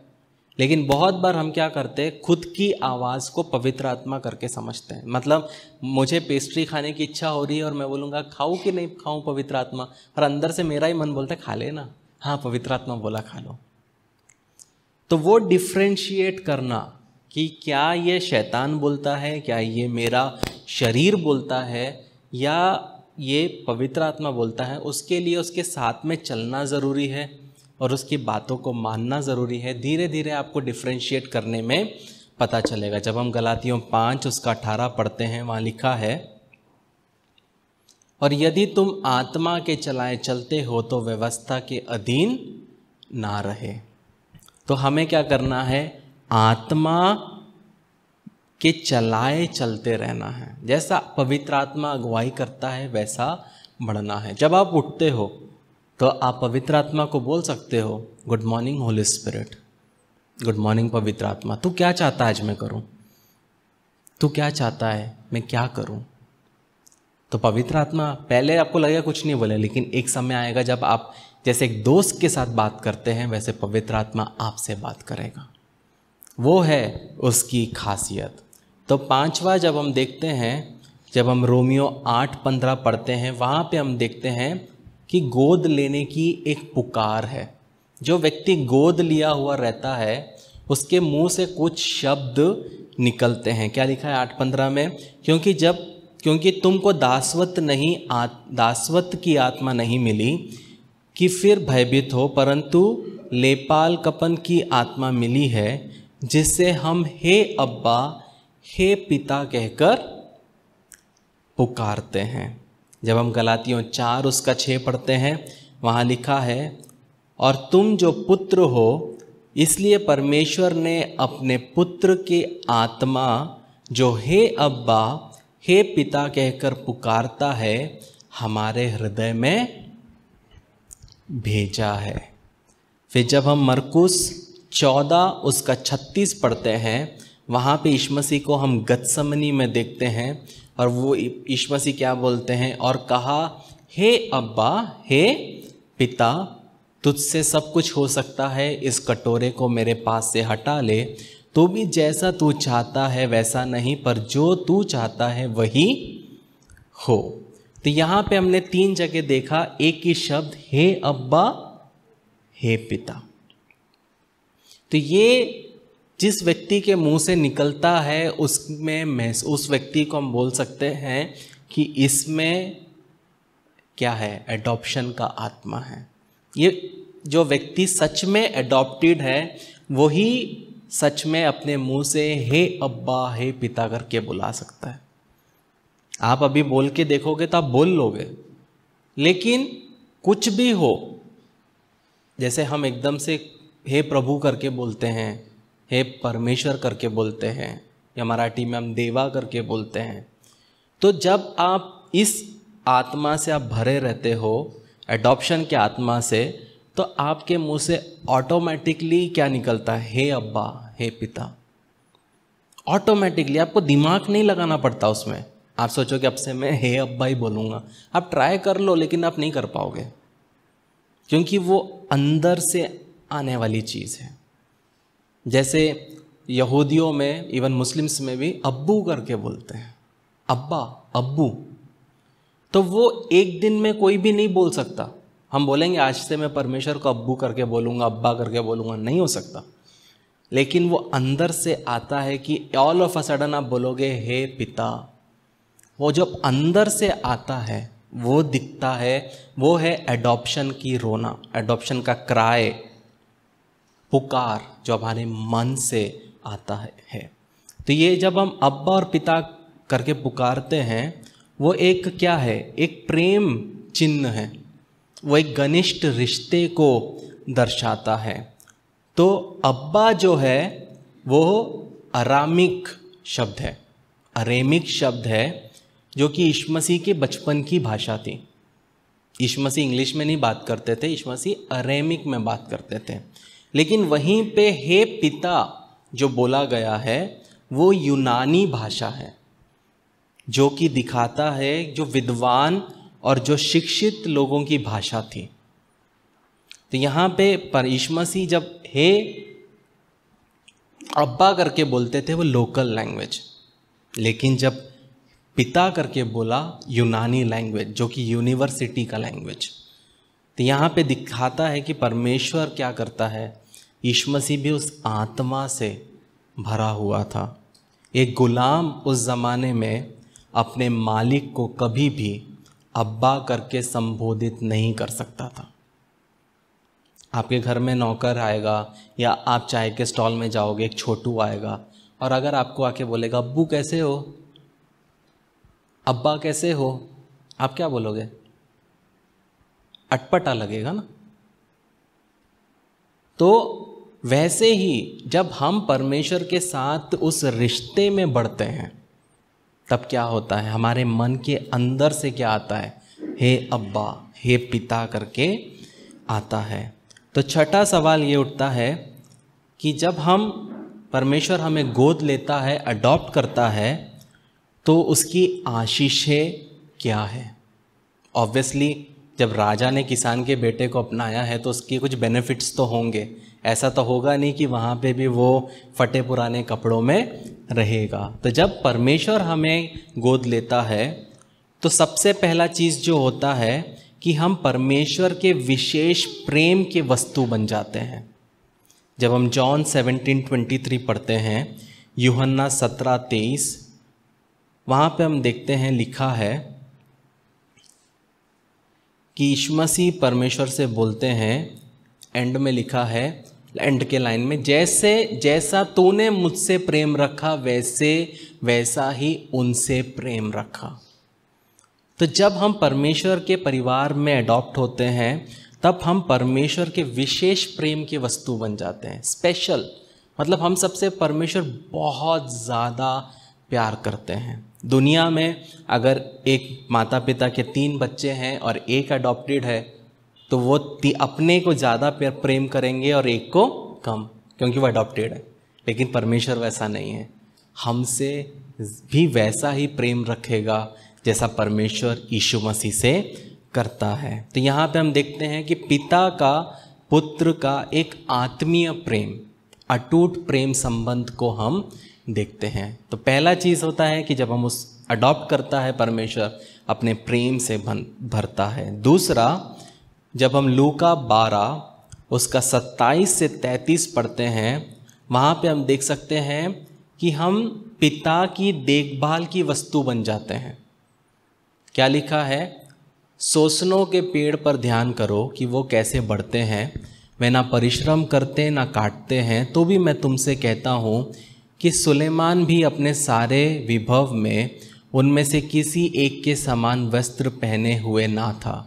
A: लेकिन बहुत बार हम क्या करते हैं, खुद की आवाज़ को पवित्र आत्मा करके समझते हैं। मतलब मुझे पेस्ट्री खाने की इच्छा हो रही है और मैं बोलूँगा खाऊं कि नहीं खाऊं पवित्र आत्मा, और अंदर से मेरा ही मन बोलता है खा लेना, हाँ पवित्र आत्मा बोला खा लो। तो वो डिफ्रेंशिएट करना कि क्या ये शैतान बोलता है, क्या ये मेरा शरीर बोलता है, या ये पवित्र आत्मा बोलता है, उसके लिए उसके साथ में चलना ज़रूरी है और उसकी बातों को मानना ज़रूरी है। धीरे धीरे आपको डिफ्रेंशिएट करने में पता चलेगा। जब हम गलातियों 5 उसका 18 पढ़ते हैं, वहाँ लिखा है, और यदि तुम आत्मा के चलाए चलते हो तो व्यवस्था के अधीन ना रहे। तो हमें क्या करना है, आत्मा के चलाए चलते रहना है। जैसा पवित्र आत्मा अगुवाई करता है वैसा बढ़ना है। जब आप उठते हो तो आप पवित्र आत्मा को बोल सकते हो, good morning Holi spirit, good morning पवित्र आत्मा, तू क्या चाहता है आज मैं करूं, तू क्या चाहता है मैं क्या करूं। तो पवित्र आत्मा पहले आपको लगेगा कुछ नहीं बोले, लेकिन एक समय आएगा जब आप जैसे एक दोस्त के साथ बात करते हैं वैसे पवित्र आत्मा आपसे बात करेगा। वो है उसकी खासियत। तो 5वां जब हम देखते हैं, जब हम रोमियो 8:15 पढ़ते हैं, वहाँ पे हम देखते हैं कि गोद लेने की एक पुकार है। जो व्यक्ति गोद लिया हुआ रहता है उसके मुंह से कुछ शब्द निकलते हैं। क्या लिखा है 8:15 में, क्योंकि तुमको दासवत की आत्मा नहीं मिली कि फिर भयभीत हो, परंतु लेपालकपन की आत्मा मिली है, जिससे हम हे अब्बा हे पिता कहकर पुकारते हैं। जब हम गलातियों 4 उसका 6 पढ़ते हैं, वहाँ लिखा है, और तुम जो पुत्र हो इसलिए परमेश्वर ने अपने पुत्र की आत्मा जो हे अब्बा हे पिता कहकर पुकारता है हमारे हृदय में भेजा है। फिर जब हम मरकुस 14 उसका 36 पढ़ते हैं, वहाँ पे यीशु मसीह को हम गतसमनी में देखते हैं, और वो यीशु मसीह क्या बोलते हैं, और कहा हे अब्बा हे पिता, तुझसे सब कुछ हो सकता है, इस कटोरे को मेरे पास से हटा ले, तो भी जैसा तू चाहता है वैसा नहीं, पर जो तू चाहता है वही हो। तो यहाँ पे हमने 3 जगह देखा एक ही शब्द, हे अब्बा हे पिता। तो ये जिस व्यक्ति के मुंह से निकलता है उसमें उस व्यक्ति को हम बोल सकते हैं कि इसमें क्या है, एडॉप्शन का आत्मा है। ये जो व्यक्ति सच में एडॉप्टेड है वही सच में अपने मुंह से हे अब्बा हे पिता करके बुला सकता है। आप अभी बोल के देखोगे तो आप बोल लोगे, लेकिन कुछ भी हो, जैसे हम एकदम से हे प्रभु करके बोलते हैं, हे परमेश्वर करके बोलते हैं, या मराठी में हम देवा करके बोलते हैं, तो जब आप इस आत्मा से आप भरे रहते हो, एडॉप्शन के आत्मा से, तो आपके मुंह से ऑटोमेटिकली क्या निकलता है, हे अब्बा हे पिता। ऑटोमेटिकली, आपको दिमाग नहीं लगाना पड़ता उसमें। आप सोचो कि अब से मैं हे अब्बा ही बोलूँगा, आप ट्राई कर लो, लेकिन आप नहीं कर पाओगे, क्योंकि वो अंदर से आने वाली चीज़ है। जैसे यहूदियों में, इवन मुस्लिम्स में भी अब्बू करके बोलते हैं, अब्बा अब्बू। तो वो एक दिन में कोई भी नहीं बोल सकता। हम बोलेंगे आज से मैं परमेश्वर को अब्बू करके बोलूँगा, अब्बा करके बोलूँगा, नहीं हो सकता। लेकिन वो अंदर से आता है कि ऑल ऑफ अ सडन आप बोलोगे हे पिता। वो जब अंदर से आता है वो दिखता है, वो है एडॉप्शन की रोना, एडॉप्शन का क्राय, पुकार जो हमारे मन से आता है। तो ये जब हम अब्बा और पिता करके पुकारते हैं, वो एक क्या है, एक प्रेम चिन्ह है, वो एक घनिष्ठ रिश्ते को दर्शाता है। तो अब्बा जो है वो अरामिक शब्द है, अरेमिक शब्द है, जो कि यीशु मसीह के बचपन की भाषा थी। यीशु मसीह इंग्लिश में नहीं बात करते थे, यीशु मसीह अरेमिक में बात करते थे। लेकिन वहीं पे हे पिता जो बोला गया है वो यूनानी भाषा है, जो कि दिखाता है जो विद्वान और जो शिक्षित लोगों की भाषा थी। तो यहाँ पे यीशु मसीह जब हे अब्बा करके बोलते थे वो लोकल लैंग्वेज, लेकिन जब पिता करके बोला यूनानी लैंग्वेज, जो कि यूनिवर्सिटी का लैंग्वेज। तो यहाँ पे दिखाता है कि परमेश्वर क्या करता है, यीशु मसीह भी उस आत्मा से भरा हुआ था। एक गुलाम उस ज़माने में अपने मालिक को कभी भी अब्बा करके संबोधित नहीं कर सकता था। आपके घर में नौकर आएगा या आप चाय के स्टॉल में जाओगे, एक छोटू आएगा और अगर आपको आके बोलेगा अब्बू कैसे हो, अब्बा कैसे हो, आप क्या बोलोगे? अटपटा लगेगा ना। तो वैसे ही जब हम परमेश्वर के साथ उस रिश्ते में बढ़ते हैं तब क्या होता है, हमारे मन के अंदर से क्या आता है, हे अब्बा, हे पिता करके आता है। तो छठा सवाल ये उठता है कि जब हम परमेश्वर हमें गोद लेता है, अडॉप्ट करता है, तो उसकी आशीषें क्या है। ऑब्वियसली जब राजा ने किसान के बेटे को अपनाया है तो उसके कुछ बेनिफिट्स तो होंगे। ऐसा तो होगा नहीं कि वहाँ पे भी वो फटे पुराने कपड़ों में रहेगा। तो जब परमेश्वर हमें गोद लेता है तो सबसे पहला चीज़ जो होता है कि हम परमेश्वर के विशेष प्रेम के वस्तु बन जाते हैं। जब हम जॉन 17:23 पढ़ते हैं, यूहन्ना 17:23, वहाँ पे हम देखते हैं लिखा है कि यीशु मसीह परमेश्वर से बोलते हैं, एंड में लिखा है, एंड के लाइन में, जैसा तूने मुझसे प्रेम रखा वैसा ही उनसे प्रेम रखा। तो जब हम परमेश्वर के परिवार में अडॉप्ट होते हैं तब हम परमेश्वर के विशेष प्रेम के वस्तु बन जाते हैं। स्पेशल मतलब हम सबसे परमेश्वर बहुत ज़्यादा प्यार करते हैं। दुनिया में अगर एक माता पिता के 3 बच्चे हैं और एक अडॉप्टेड है तो वो अपने को ज़्यादा प्रेम करेंगे और एक को कम, क्योंकि वो अडॉप्टेड है। लेकिन परमेश्वर वैसा नहीं है, हमसे भी वैसा ही प्रेम रखेगा जैसा परमेश्वर यीशु मसीह से करता है। तो यहाँ पे हम देखते हैं कि पिता का पुत्र का एक आत्मीय प्रेम, अटूट प्रेम संबंध को हम देखते हैं। तो पहला चीज़ होता है कि जब हम उस अडॉप्ट करता है परमेश्वर अपने प्रेम से भरता है। दूसरा, जब हम लूका 12 उसका 27 से 33 पढ़ते हैं, वहाँ पे हम देख सकते हैं कि हम पिता की देखभाल की वस्तु बन जाते हैं। क्या लिखा है? सोसनों के पेड़ पर ध्यान करो कि वो कैसे बढ़ते हैं, वे ना परिश्रम करते ना काटते हैं, तो भी मैं तुमसे कहता हूँ कि सुलेमान भी अपने सारे विभव में उनमें से किसी एक के समान वस्त्र पहने हुए ना था।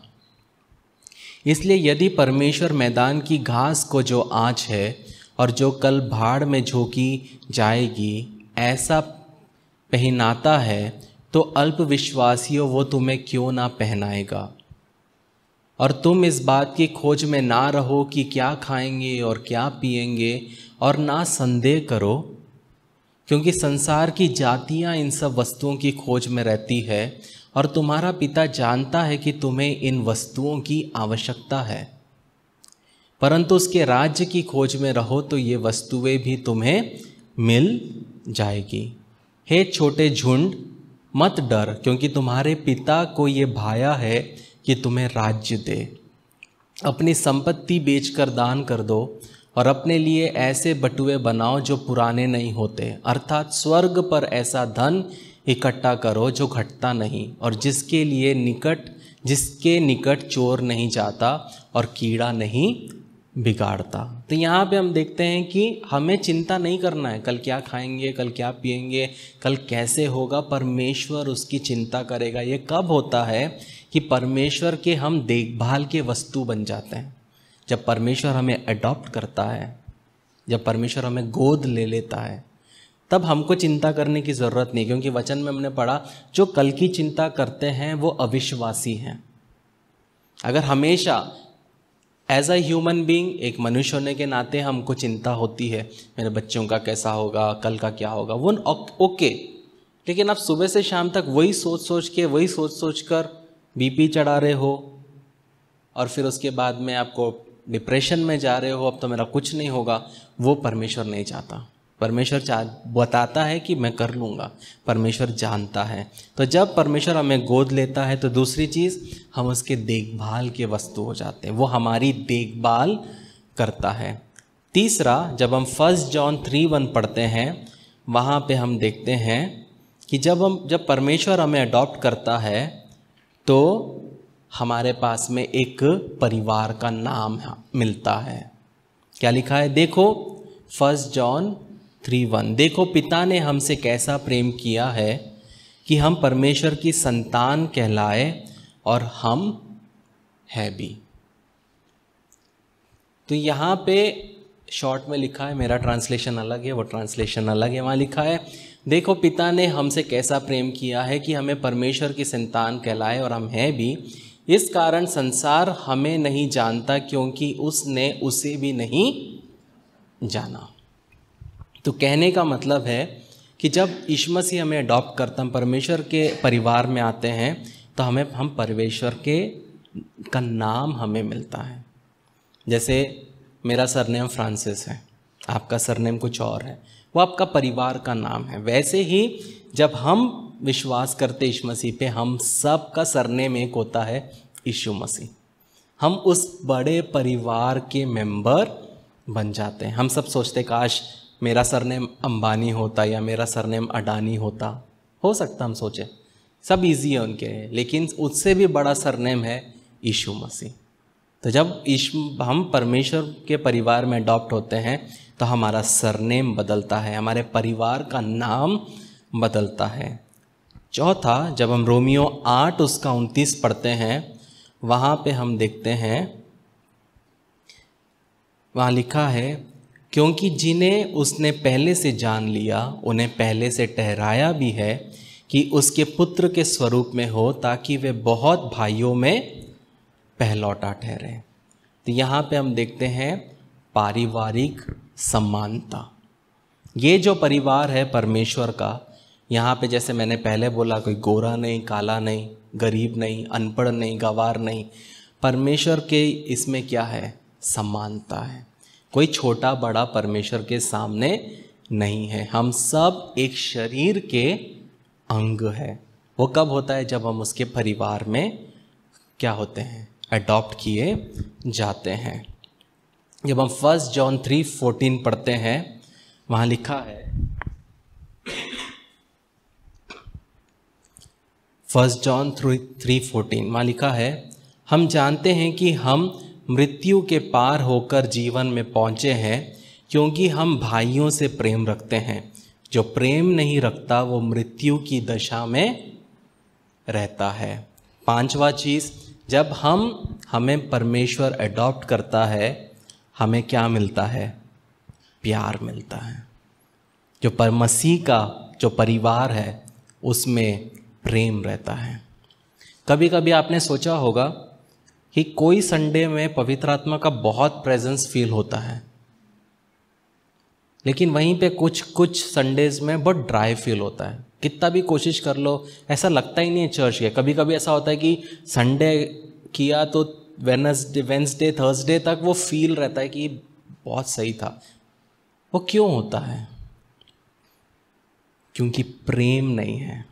A: इसलिए यदि परमेश्वर मैदान की घास को जो आज है और जो कल भाड़ में झोंकी जाएगी ऐसा पहनाता है, तो अल्पविश्वासियों वो तुम्हें क्यों ना पहनाएगा। और तुम इस बात की खोज में ना रहो कि क्या खाएंगे और क्या पिएंगे, और ना संदेह करो, क्योंकि संसार की जातियां इन सब वस्तुओं की खोज में रहती है और तुम्हारा पिता जानता है कि तुम्हें इन वस्तुओं की आवश्यकता है। परंतु उसके राज्य की खोज में रहो तो ये वस्तुएं भी तुम्हें मिल जाएगी। हे छोटे झुंड, मत डर, क्योंकि तुम्हारे पिता को ये भाया है कि तुम्हें राज्य दे। अपनी संपत्ति बेचकर दान कर दो और अपने लिए ऐसे बटुए बनाओ जो पुराने नहीं होते, अर्थात स्वर्ग पर ऐसा धन इकट्ठा करो जो घटता नहीं और जिसके निकट चोर नहीं जाता और कीड़ा नहीं बिगाड़ता। तो यहाँ पे हम देखते हैं कि हमें चिंता नहीं करना है कल क्या खाएंगे, कल क्या पिएंगे, कल कैसे होगा। परमेश्वर उसकी चिंता करेगा। ये कब होता है कि परमेश्वर के हम देखभाल के वस्तु बन जाते हैं। जब परमेश्वर हमें अडॉप्ट करता है, जब परमेश्वर हमें गोद ले लेता है, तब हमको चिंता करने की ज़रूरत नहीं। क्योंकि वचन में हमने पढ़ा जो कल की चिंता करते हैं वो अविश्वासी हैं। अगर हमेशा एज अ ह्यूमन बीइंग, एक मनुष्य होने के नाते हमको चिंता होती है मेरे बच्चों का कैसा होगा, कल का क्या होगा, वो ओके। लेकिन आप सुबह से शाम तक वही सोच सोच कर बीपी चढ़ा रहे हो और फिर उसके बाद में आपको डिप्रेशन में जा रहे हो, अब तो मेरा कुछ नहीं होगा, वो परमेश्वर नहीं चाहता। परमेश्वर बताता है कि मैं कर लूँगा। परमेश्वर जानता है। तो जब परमेश्वर हमें गोद लेता है तो दूसरी चीज़, हम उसके देखभाल के वस्तु हो जाते हैं। वो हमारी देखभाल करता है। तीसरा, जब हम 1 जॉन 3:1 पढ़ते हैं, वहाँ पे हम देखते हैं कि जब परमेश्वर हमें अडॉप्ट करता है तो हमारे पास में एक परिवार का नाम मिलता है। क्या लिखा है? देखो 1 जॉन 3:1, देखो पिता ने हमसे कैसा प्रेम किया है कि हम परमेश्वर की संतान कहलाए और हम है भी। तो यहाँ पे शॉर्ट में लिखा है, मेरा ट्रांसलेशन अलग है, वो ट्रांसलेशन अलग है। वहाँ लिखा है देखो पिता ने हमसे कैसा प्रेम किया है कि हमें परमेश्वर की संतान कहलाए और हम हैं भी। इस कारण संसार हमें नहीं जानता क्योंकि उसने उसे भी नहीं जाना। तो कहने का मतलब है कि जब यीशु मसीह हमें अडॉप्ट करता, हम परमेश्वर के परिवार में आते हैं, तो हम परमेश्वर का नाम हमें मिलता है। जैसे मेरा सरनेम फ्रांसिस है, आपका सरनेम कुछ और है, वो आपका परिवार का नाम है। वैसे ही जब हम विश्वास करते यीशु मसीह पे, हम सब का सरनेम एक होता है, यीशु मसीह। हम उस बड़े परिवार के मेंबर बन जाते हैं। हम सब सोचते काश मेरा सरनेम अंबानी होता या मेरा सरनेम अडानी होता। हो सकता हम सोचें, सब इजी है उनके, लेकिन उससे भी बड़ा सरनेम है यीशु मसीह। तो जब हम परमेश्वर के परिवार में अडॉप्ट होते हैं तो हमारा सरनेम बदलता है, हमारे परिवार का नाम बदलता है। चौथा, जब हम रोमियो 8:29 पढ़ते हैं, वहाँ पे हम देखते हैं, वहाँ लिखा है क्योंकि जिन्हें उसने पहले से जान लिया उन्हें पहले से ठहराया भी है कि उसके पुत्र के स्वरूप में हो, ताकि वे बहुत भाइयों में पहलौठा ठहरे। तो यहाँ पे हम देखते हैं पारिवारिक समानता। ये जो परिवार है परमेश्वर का, यहाँ पे जैसे मैंने पहले बोला, कोई गोरा नहीं, काला नहीं, गरीब नहीं, अनपढ़ नहीं, गंवार नहीं। परमेश्वर के इसमें क्या है? समानता है। कोई छोटा बड़ा परमेश्वर के सामने नहीं है। हम सब एक शरीर के अंग है। वो कब होता है? जब हम उसके परिवार में क्या होते हैं? अडॉप्ट किए जाते हैं। जब हम 1 जॉन 3:14 पढ़ते हैं, वहाँ लिखा है 1 जॉन 3:14, वहाँ लिखा है हम जानते हैं कि हम मृत्यु के पार होकर जीवन में पहुँचे हैं क्योंकि हम भाइयों से प्रेम रखते हैं। जो प्रेम नहीं रखता वो मृत्यु की दशा में रहता है। 5वां चीज़, जब हमें परमेश्वर अडॉप्ट करता है, हमें क्या मिलता है? प्यार मिलता है। जो मसीह का जो परिवार है उसमें प्रेम रहता है। कभी कभी आपने सोचा होगा कि कोई संडे में पवित्र आत्मा का बहुत प्रेजेंस फील होता है, लेकिन वहीं पे कुछ संडेज़ में बहुत ड्राई फील होता है। कितना भी कोशिश कर लो, ऐसा लगता ही नहीं है चर्च के। कभी कभी ऐसा होता है कि संडे किया तो वेडनेसडे थर्सडे तक वो फील रहता है कि बहुत सही था। वो क्यों होता है? क्योंकि प्रेम नहीं है।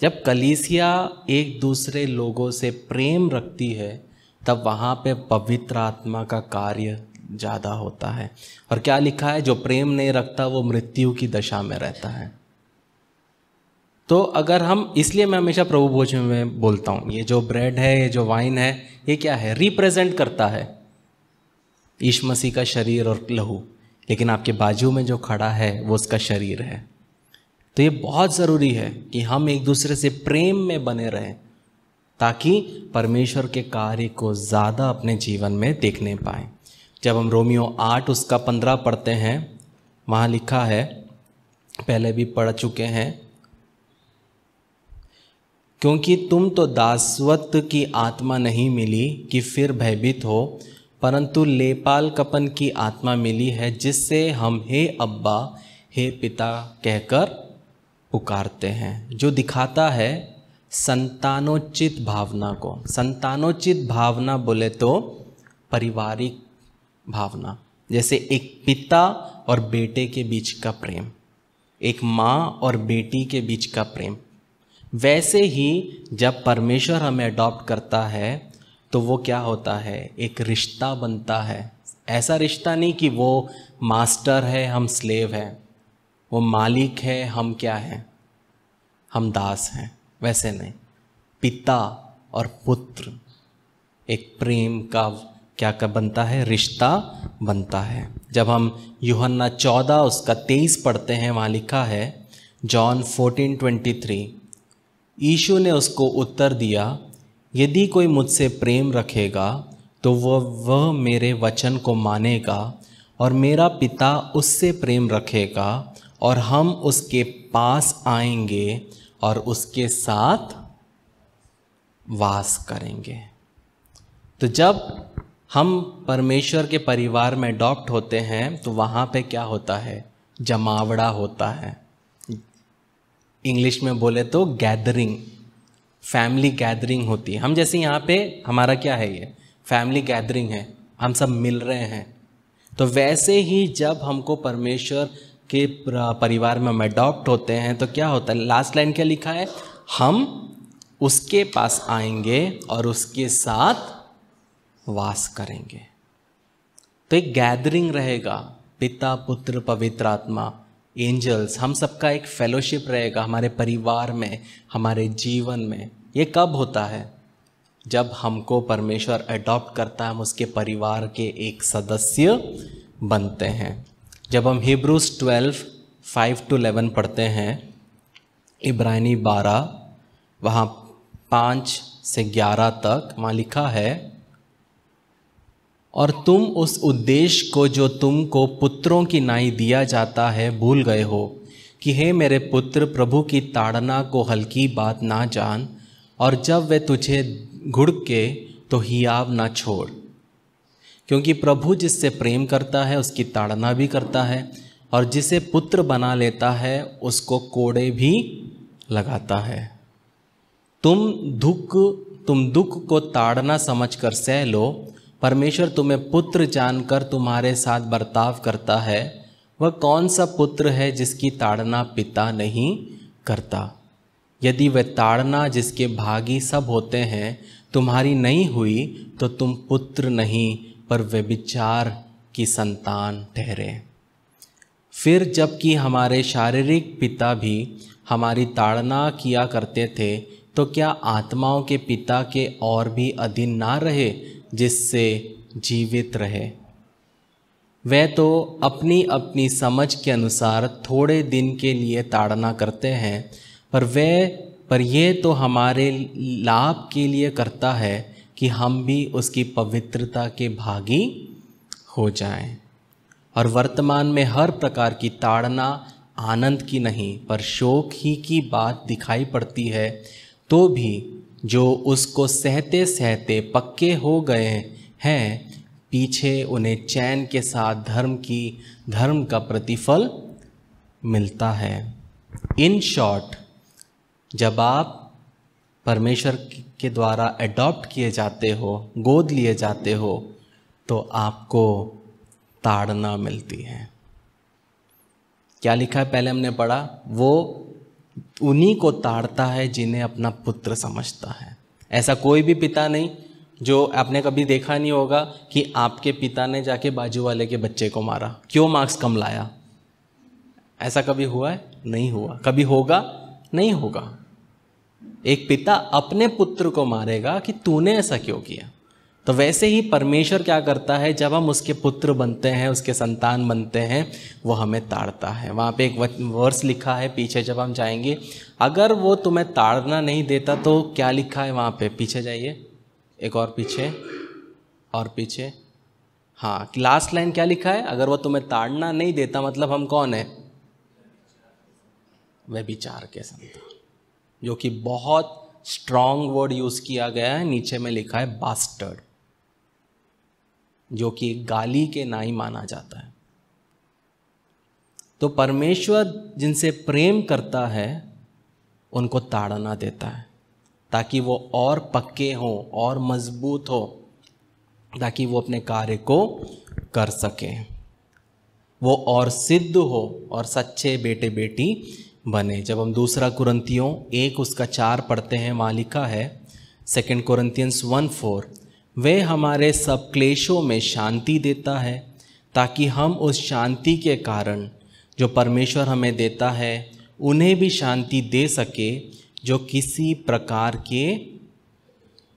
A: जब कलीसिया एक दूसरे लोगों से प्रेम रखती है, तब वहाँ पे पवित्र आत्मा का कार्य ज़्यादा होता है। और क्या लिखा है? जो प्रेम नहीं रखता वो मृत्यु की दशा में रहता है। तो अगर हम, इसलिए मैं हमेशा प्रभु भोज में बोलता हूँ, ये जो ब्रेड है, ये जो वाइन है, ये क्या है? रिप्रेजेंट करता है यीशु मसीह का शरीर और लहू, लेकिन आपके बाजू में जो खड़ा है वो उसका शरीर है। तो ये बहुत ज़रूरी है कि हम एक दूसरे से प्रेम में बने रहें, ताकि परमेश्वर के कार्य को ज़्यादा अपने जीवन में देखने पाएँ। जब हम रोमियो 8 उसका 15 पढ़ते हैं, वहाँ लिखा है, पहले भी पढ़ चुके हैं, क्योंकि तुम तो दासत्व की आत्मा नहीं मिली कि फिर भयभीत हो, परंतु लेपालकपन की आत्मा मिली है, जिससे हम हे अब्बा, हे पिता कहकर पुकारते हैं। जो दिखाता है संतानोचित भावना को। संतानोचित भावना बोले तो पारिवारिक भावना, जैसे एक पिता और बेटे के बीच का प्रेम, एक माँ और बेटी के बीच का प्रेम। वैसे ही जब परमेश्वर हमें अडॉप्ट करता है तो वो क्या होता है? एक रिश्ता बनता है। ऐसा रिश्ता नहीं कि वो मास्टर है, हम स्लेव हैं, वो मालिक है, हम क्या हैं? हम दास हैं। वैसे नहीं, पिता और पुत्र एक प्रेम का क्या बनता है? रिश्ता बनता है। जब हम यूहन्ना 14 उसका 23 पढ़ते हैं, वहाँ लिखा है, जॉन 14:23, यीशु ने उसको उत्तर दिया, यदि कोई मुझसे प्रेम रखेगा तो वह मेरे वचन को मानेगा, और मेरा पिता उससे प्रेम रखेगा, और हम उसके पास आएंगे और उसके साथ वास करेंगे। तो जब हम परमेश्वर के परिवार में अडॉप्ट होते हैं तो वहाँ पे क्या होता है? जमावड़ा होता है। इंग्लिश में बोले तो गैदरिंग, फैमिली गैदरिंग होती है। हम जैसे यहाँ पे हमारा क्या है? ये फैमिली गैदरिंग है, हम सब मिल रहे हैं। तो वैसे ही जब हमको परमेश्वर के परिवार में हम अडॉप्ट होते हैं तो क्या होता है? लास्ट लाइन क्या लिखा है? हम उसके पास आएंगे और उसके साथ वास करेंगे। तो एक गैदरिंग रहेगा, पिता, पुत्र, पवित्र आत्मा, एंजल्स, हम सबका एक फेलोशिप रहेगा हमारे परिवार में, हमारे जीवन में। ये कब होता है? जब हमको परमेश्वर अडॉप्ट करता है, हम उसके परिवार के एक सदस्य बनते हैं। जब हम हिब्रूज 12:5-11 पढ़ते हैं, इब्रानी 12 वहाँ 5 से 11 तक, वहाँ लिखा है, और तुम उस उद्देश्य को जो तुमको पुत्रों की नाई दिया जाता है भूल गए हो, कि हे मेरे पुत्र, प्रभु की ताड़ना को हल्की बात ना जान, और जब वे तुझे घुड़के तो हियाव ना छोड़, क्योंकि प्रभु जिससे प्रेम करता है उसकी ताड़ना भी करता है, और जिसे पुत्र बना लेता है उसको कोड़े भी लगाता है। तुम दुख को ताड़ना समझकर सह लो, परमेश्वर तुम्हें पुत्र जानकर तुम्हारे साथ बर्ताव करता है। वह कौन सा पुत्र है जिसकी ताड़ना पिता नहीं करता? यदि वह ताड़ना जिसके भागी सब होते हैं तुम्हारी नहीं हुई तो तुम पुत्र नहीं पर व्यभिचार की संतान ठहरे। फिर जबकि हमारे शारीरिक पिता भी हमारी ताड़ना किया करते थे, तो क्या आत्माओं के पिता के और भी अधीन ना रहे जिससे जीवित रहे? वे तो अपनी अपनी समझ के अनुसार थोड़े दिन के लिए ताड़ना करते हैं, पर यह तो हमारे लाभ के लिए करता है कि हम भी उसकी पवित्रता के भागी हो जाएं। और वर्तमान में हर प्रकार की ताड़ना आनंद की नहीं पर शोक ही की बात दिखाई पड़ती है, तो भी जो उसको सहते सहते पक्के हो गए हैं, पीछे उन्हें चैन के साथ धर्म का प्रतिफल मिलता है। इन शॉर्ट, जब आप परमेश्वर के द्वारा अडॉप्ट किए जाते हो, गोद लिए जाते हो, तो आपको ताड़ना मिलती है। क्या लिखा है पहले हमने पढ़ा? वो उन्हीं को ताड़ता है जिन्हें अपना पुत्र समझता है। ऐसा कोई भी पिता नहीं जो आपने कभी देखा नहीं होगा कि आपके पिता ने जाके बाजू वाले के बच्चे को मारा, क्यों मार्क्स कम लाया। ऐसा कभी हुआ है? नहीं हुआ। कभी होगा? नहीं होगा। एक पिता अपने पुत्र को मारेगा कि तूने ऐसा क्यों किया। तो वैसे ही परमेश्वर क्या करता है, जब हम उसके पुत्र बनते हैं, उसके संतान बनते हैं, वो हमें ताड़ता है। वहाँ पे एक वर्स लिखा है पीछे, जब हम जाएंगे, अगर वो तुम्हें ताड़ना नहीं देता तो क्या लिखा है वहाँ पे, पीछे जाइए, एक और पीछे और पीछे, हाँ लास्ट लाइन क्या लिखा है, अगर वो तुम्हें ताड़ना नहीं देता मतलब हम कौन है, व्यभिचार के संतान, जो कि बहुत स्ट्रॉन्ग वर्ड यूज किया गया है, नीचे में लिखा है बास्टर्ड, जो कि गाली के नाई माना जाता है। तो परमेश्वर जिनसे प्रेम करता है उनको ताड़ना देता है ताकि वो और पक्के हों और मजबूत हो, ताकि वो अपने कार्य को कर सकें, वो और सिद्ध हो और सच्चे बेटे बेटी बने। जब हम 2 कुरिन्थियों 1:4 पढ़ते हैं, वहाँ लिखा है 2 Corinthians 1:4, वे हमारे सब क्लेशों में शांति देता है ताकि हम उस शांति के कारण जो परमेश्वर हमें देता है उन्हें भी शांति दे सके जो किसी प्रकार के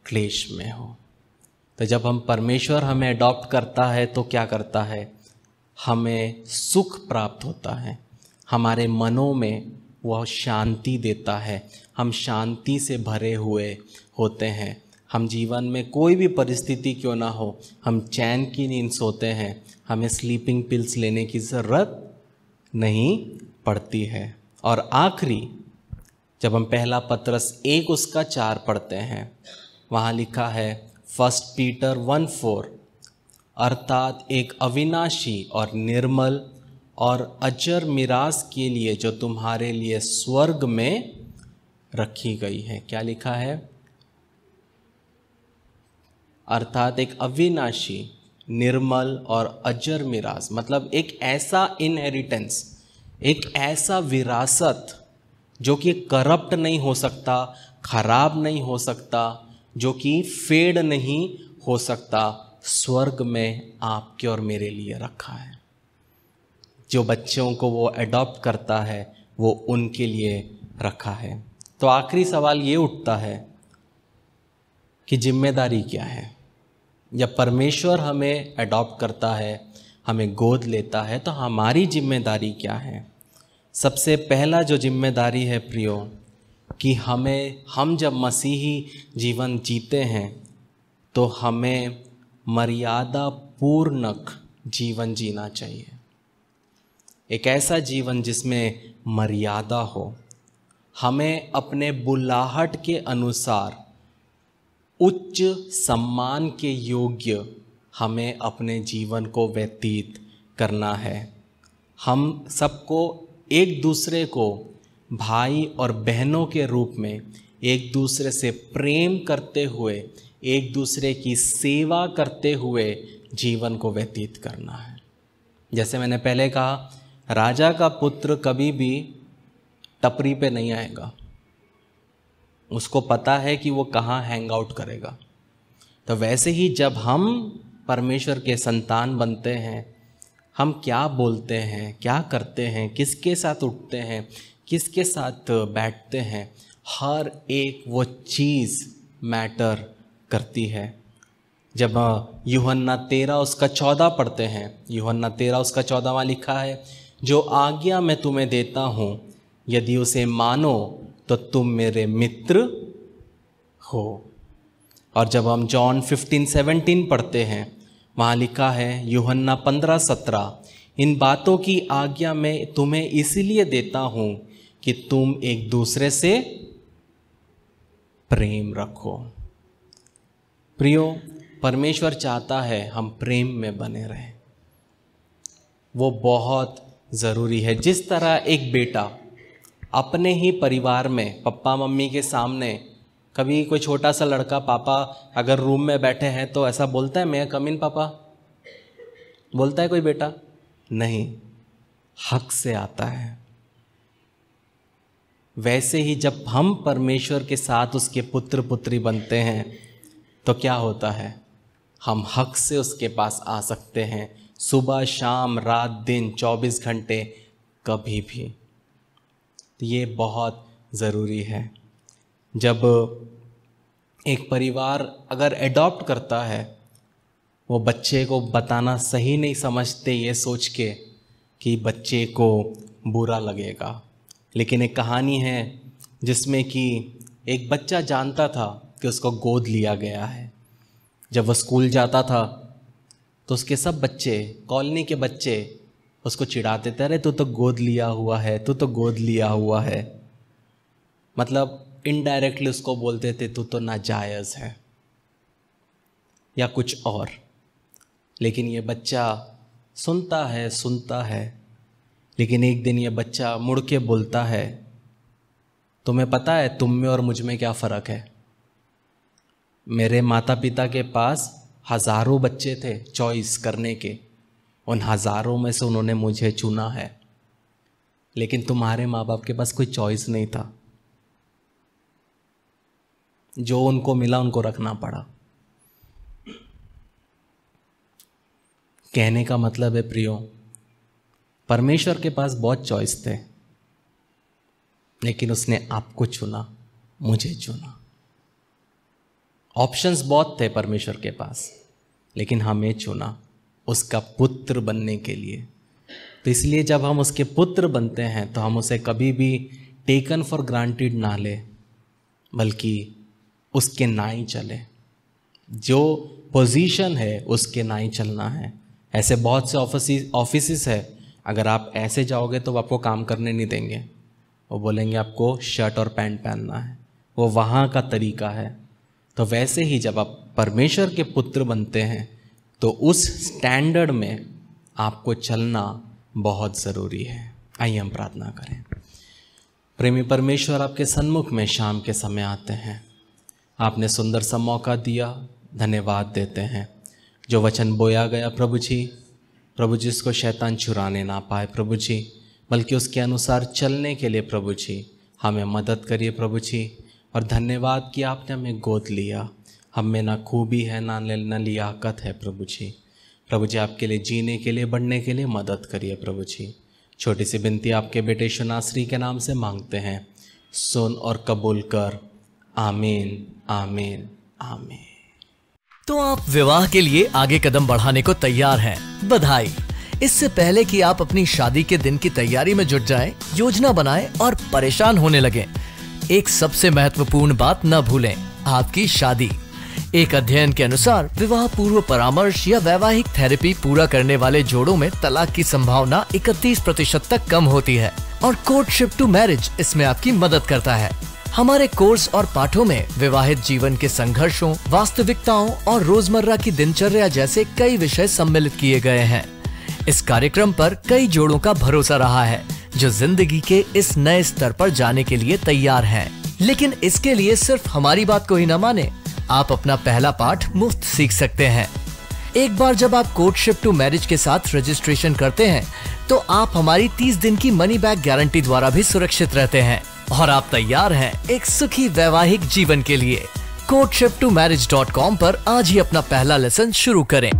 A: क्लेश में हो। तो जब हम परमेश्वर हमें अडॉप्ट करता है तो क्या करता है, हमें सुख प्राप्त होता है, हमारे मनों में वह शांति देता है, हम शांति से भरे हुए होते हैं। हम जीवन में कोई भी परिस्थिति क्यों ना हो, हम चैन की नींद सोते हैं, हमें स्लीपिंग पिल्स लेने की ज़रूरत नहीं पड़ती है। और आखिरी, जब हम पहला पत्रस 1:4 पढ़ते हैं, वहाँ लिखा है 1 Peter 1:4, अर्थात एक अविनाशी और निर्मल और अजर मिरास के लिए जो तुम्हारे लिए स्वर्ग में रखी गई है। क्या लिखा है, अर्थात एक अविनाशी, निर्मल और अजर मिरास, मतलब एक ऐसा इनहेरिटेंस, एक ऐसा विरासत जो कि करप्ट नहीं हो सकता, खराब नहीं हो सकता, जो कि फेड नहीं हो सकता, स्वर्ग में आपके और मेरे लिए रखा है। जो बच्चों को वो अडॉप्ट करता है वो उनके लिए रखा है। तो आखिरी सवाल ये उठता है कि जिम्मेदारी क्या है। जब परमेश्वर हमें अडॉप्ट करता है, हमें गोद लेता है, तो हमारी जिम्मेदारी क्या है। सबसे पहला जो जिम्मेदारी है प्रियो, कि हम जब मसीही जीवन जीते हैं तो हमें मर्यादा पूर्णक जीवन जीना चाहिए। एक ऐसा जीवन जिसमें मर्यादा हो। हमें अपने बुलाहट के अनुसार उच्च सम्मान के योग्य हमें अपने जीवन को व्यतीत करना है। हम सबको एक दूसरे को भाई और बहनों के रूप में एक दूसरे से प्रेम करते हुए, एक दूसरे की सेवा करते हुए जीवन को व्यतीत करना है। जैसे मैंने पहले कहा, राजा का पुत्र कभी भी टपरी पे नहीं आएगा, उसको पता है कि वो कहाँ हैंग आउट करेगा। तो वैसे ही जब हम परमेश्वर के संतान बनते हैं, हम क्या बोलते हैं, क्या करते हैं, किसके साथ उठते हैं, किसके साथ बैठते हैं, हर एक वो चीज़ मैटर करती है। जब यूहन्ना 13:14 पढ़ते हैं, यूहन्ना 13:14 लिखा है, जो आज्ञा मैं तुम्हें देता हूँ यदि उसे मानो तो तुम मेरे मित्र हो। और जब हम जॉन 15:17 पढ़ते हैं, वहाँ लिखा है यूहन्ना 15:17, इन बातों की आज्ञा मैं तुम्हें इसलिए देता हूँ कि तुम एक दूसरे से प्रेम रखो। प्रियो, परमेश्वर चाहता है हम प्रेम में बने रहें, वो बहुत ज़रूरी है। जिस तरह एक बेटा अपने ही परिवार में पप्पा मम्मी के सामने, कभी कोई छोटा सा लड़का पापा अगर रूम में बैठे हैं तो ऐसा बोलता है, मैं कम इन पापा, बोलता है कोई बेटा? नहीं, हक से आता है। वैसे ही जब हम परमेश्वर के साथ उसके पुत्र पुत्री बनते हैं तो क्या होता है, हम हक से उसके पास आ सकते हैं, सुबह शाम रात दिन 24 घंटे कभी भी। तो ये बहुत ज़रूरी है। जब एक परिवार अगर एडॉप्ट करता है, वो बच्चे को बताना सही नहीं समझते ये सोच के कि बच्चे को बुरा लगेगा। लेकिन एक कहानी है जिसमें कि एक बच्चा जानता था कि उसको गोद लिया गया है। जब वह स्कूल जाता था तो उसके सब बच्चे, कॉलोनी के बच्चे उसको चिढ़ाते थे, अरे तू तो गोद लिया हुआ है, तू तो गोद लिया हुआ है। मतलब इनडायरेक्टली उसको बोलते थे तू तो नाजायज़ है या कुछ और। लेकिन ये बच्चा सुनता है, लेकिन एक दिन ये बच्चा मुड़ के बोलता है, तुम्हें पता है तुम में और मुझ में क्या फ़र्क है? मेरे माता पिता के पास हज़ारों बच्चे थे चॉइस करने के, उन हज़ारों में से उन्होंने मुझे चुना है, लेकिन तुम्हारे माँ बाप के पास कोई चॉइस नहीं था। जो उनको मिला उनको रखना पड़ा। कहने का मतलब है प्रियो, परमेश्वर के पास बहुत चॉइस थे, लेकिन उसने आपको चुना, मुझे चुना। ऑप्शंस बहुत थे परमेश्वर के पास, लेकिन हमें चुना उसका पुत्र बनने के लिए। तो इसलिए जब हम उसके पुत्र बनते हैं तो हम उसे कभी भी टेकन फॉर ग्रांटेड ना ले, बल्कि उसके ना ही चले। जो पोजीशन है उसके ना ही चलना है। ऐसे बहुत से ऑफिसेस है, अगर आप ऐसे जाओगे तो वो आपको काम करने नहीं देंगे। वो बोलेंगे आपको शर्ट और पैंट पहनना है, वो वहाँ का तरीका है। तो वैसे ही जब आप परमेश्वर के पुत्र बनते हैं तो उस स्टैंडर्ड में आपको चलना बहुत ज़रूरी है। आइए हम प्रार्थना करें। प्रेमी परमेश्वर, आपके सन्मुख में शाम के समय आते हैं। आपने सुंदर सा मौका दिया, धन्यवाद देते हैं। जो वचन बोया गया प्रभु जी, उसको शैतान चुराने ना पाए प्रभु जी, बल्कि उसके अनुसार चलने के लिए प्रभु जी हमें मदद करिए प्रभु जी। और धन्यवाद कि आपने हमें गोद लिया। हम में ना खूबी है ना लियाकत है प्रभु जी आपके लिए जीने के लिए, बढ़ने के लिए मदद करिए प्रभु जी। छोटी सी विनती आपके बेटे शुनाश्री के नाम से मांगते हैं, सुन और कबूल कर। आमीन आमीन आमीन।
B: तो आप विवाह के लिए आगे कदम बढ़ाने को तैयार हैं? बधाई। इससे पहले कि आप अपनी शादी के दिन की तैयारी में जुट जाएं, योजना बनाएं और परेशान होने लगें, एक सबसे महत्वपूर्ण बात न भूलें, आपकी शादी। एक अध्ययन के अनुसार विवाह पूर्व परामर्श या वैवाहिक थेरेपी पूरा करने वाले जोड़ों में तलाक की संभावना 31% तक कम होती है और कोर्टशिप टू मैरिज इसमें आपकी मदद करता है। हमारे कोर्स और पाठों में विवाहित जीवन के संघर्षों, वास्तविकताओं और रोजमर्रा की दिनचर्या जैसे कई विषय सम्मिलित किए गए हैं। इस कार्यक्रम पर कई जोड़ों का भरोसा रहा है जो जिंदगी के इस नए स्तर पर जाने के लिए तैयार हैं। लेकिन इसके लिए सिर्फ हमारी बात को ही न माने, आप अपना पहला पाठ मुफ्त सीख सकते हैं। एक बार जब आप कोर्टशिप टू मैरिज के साथ रजिस्ट्रेशन करते हैं तो आप हमारी 30 दिन की मनी बैक गारंटी द्वारा भी सुरक्षित रहते हैं और आप तैयार हैं एक सुखी वैवाहिक जीवन के लिए। courtship2marriage.com पर आज ही अपना पहला लेसन शुरू करें।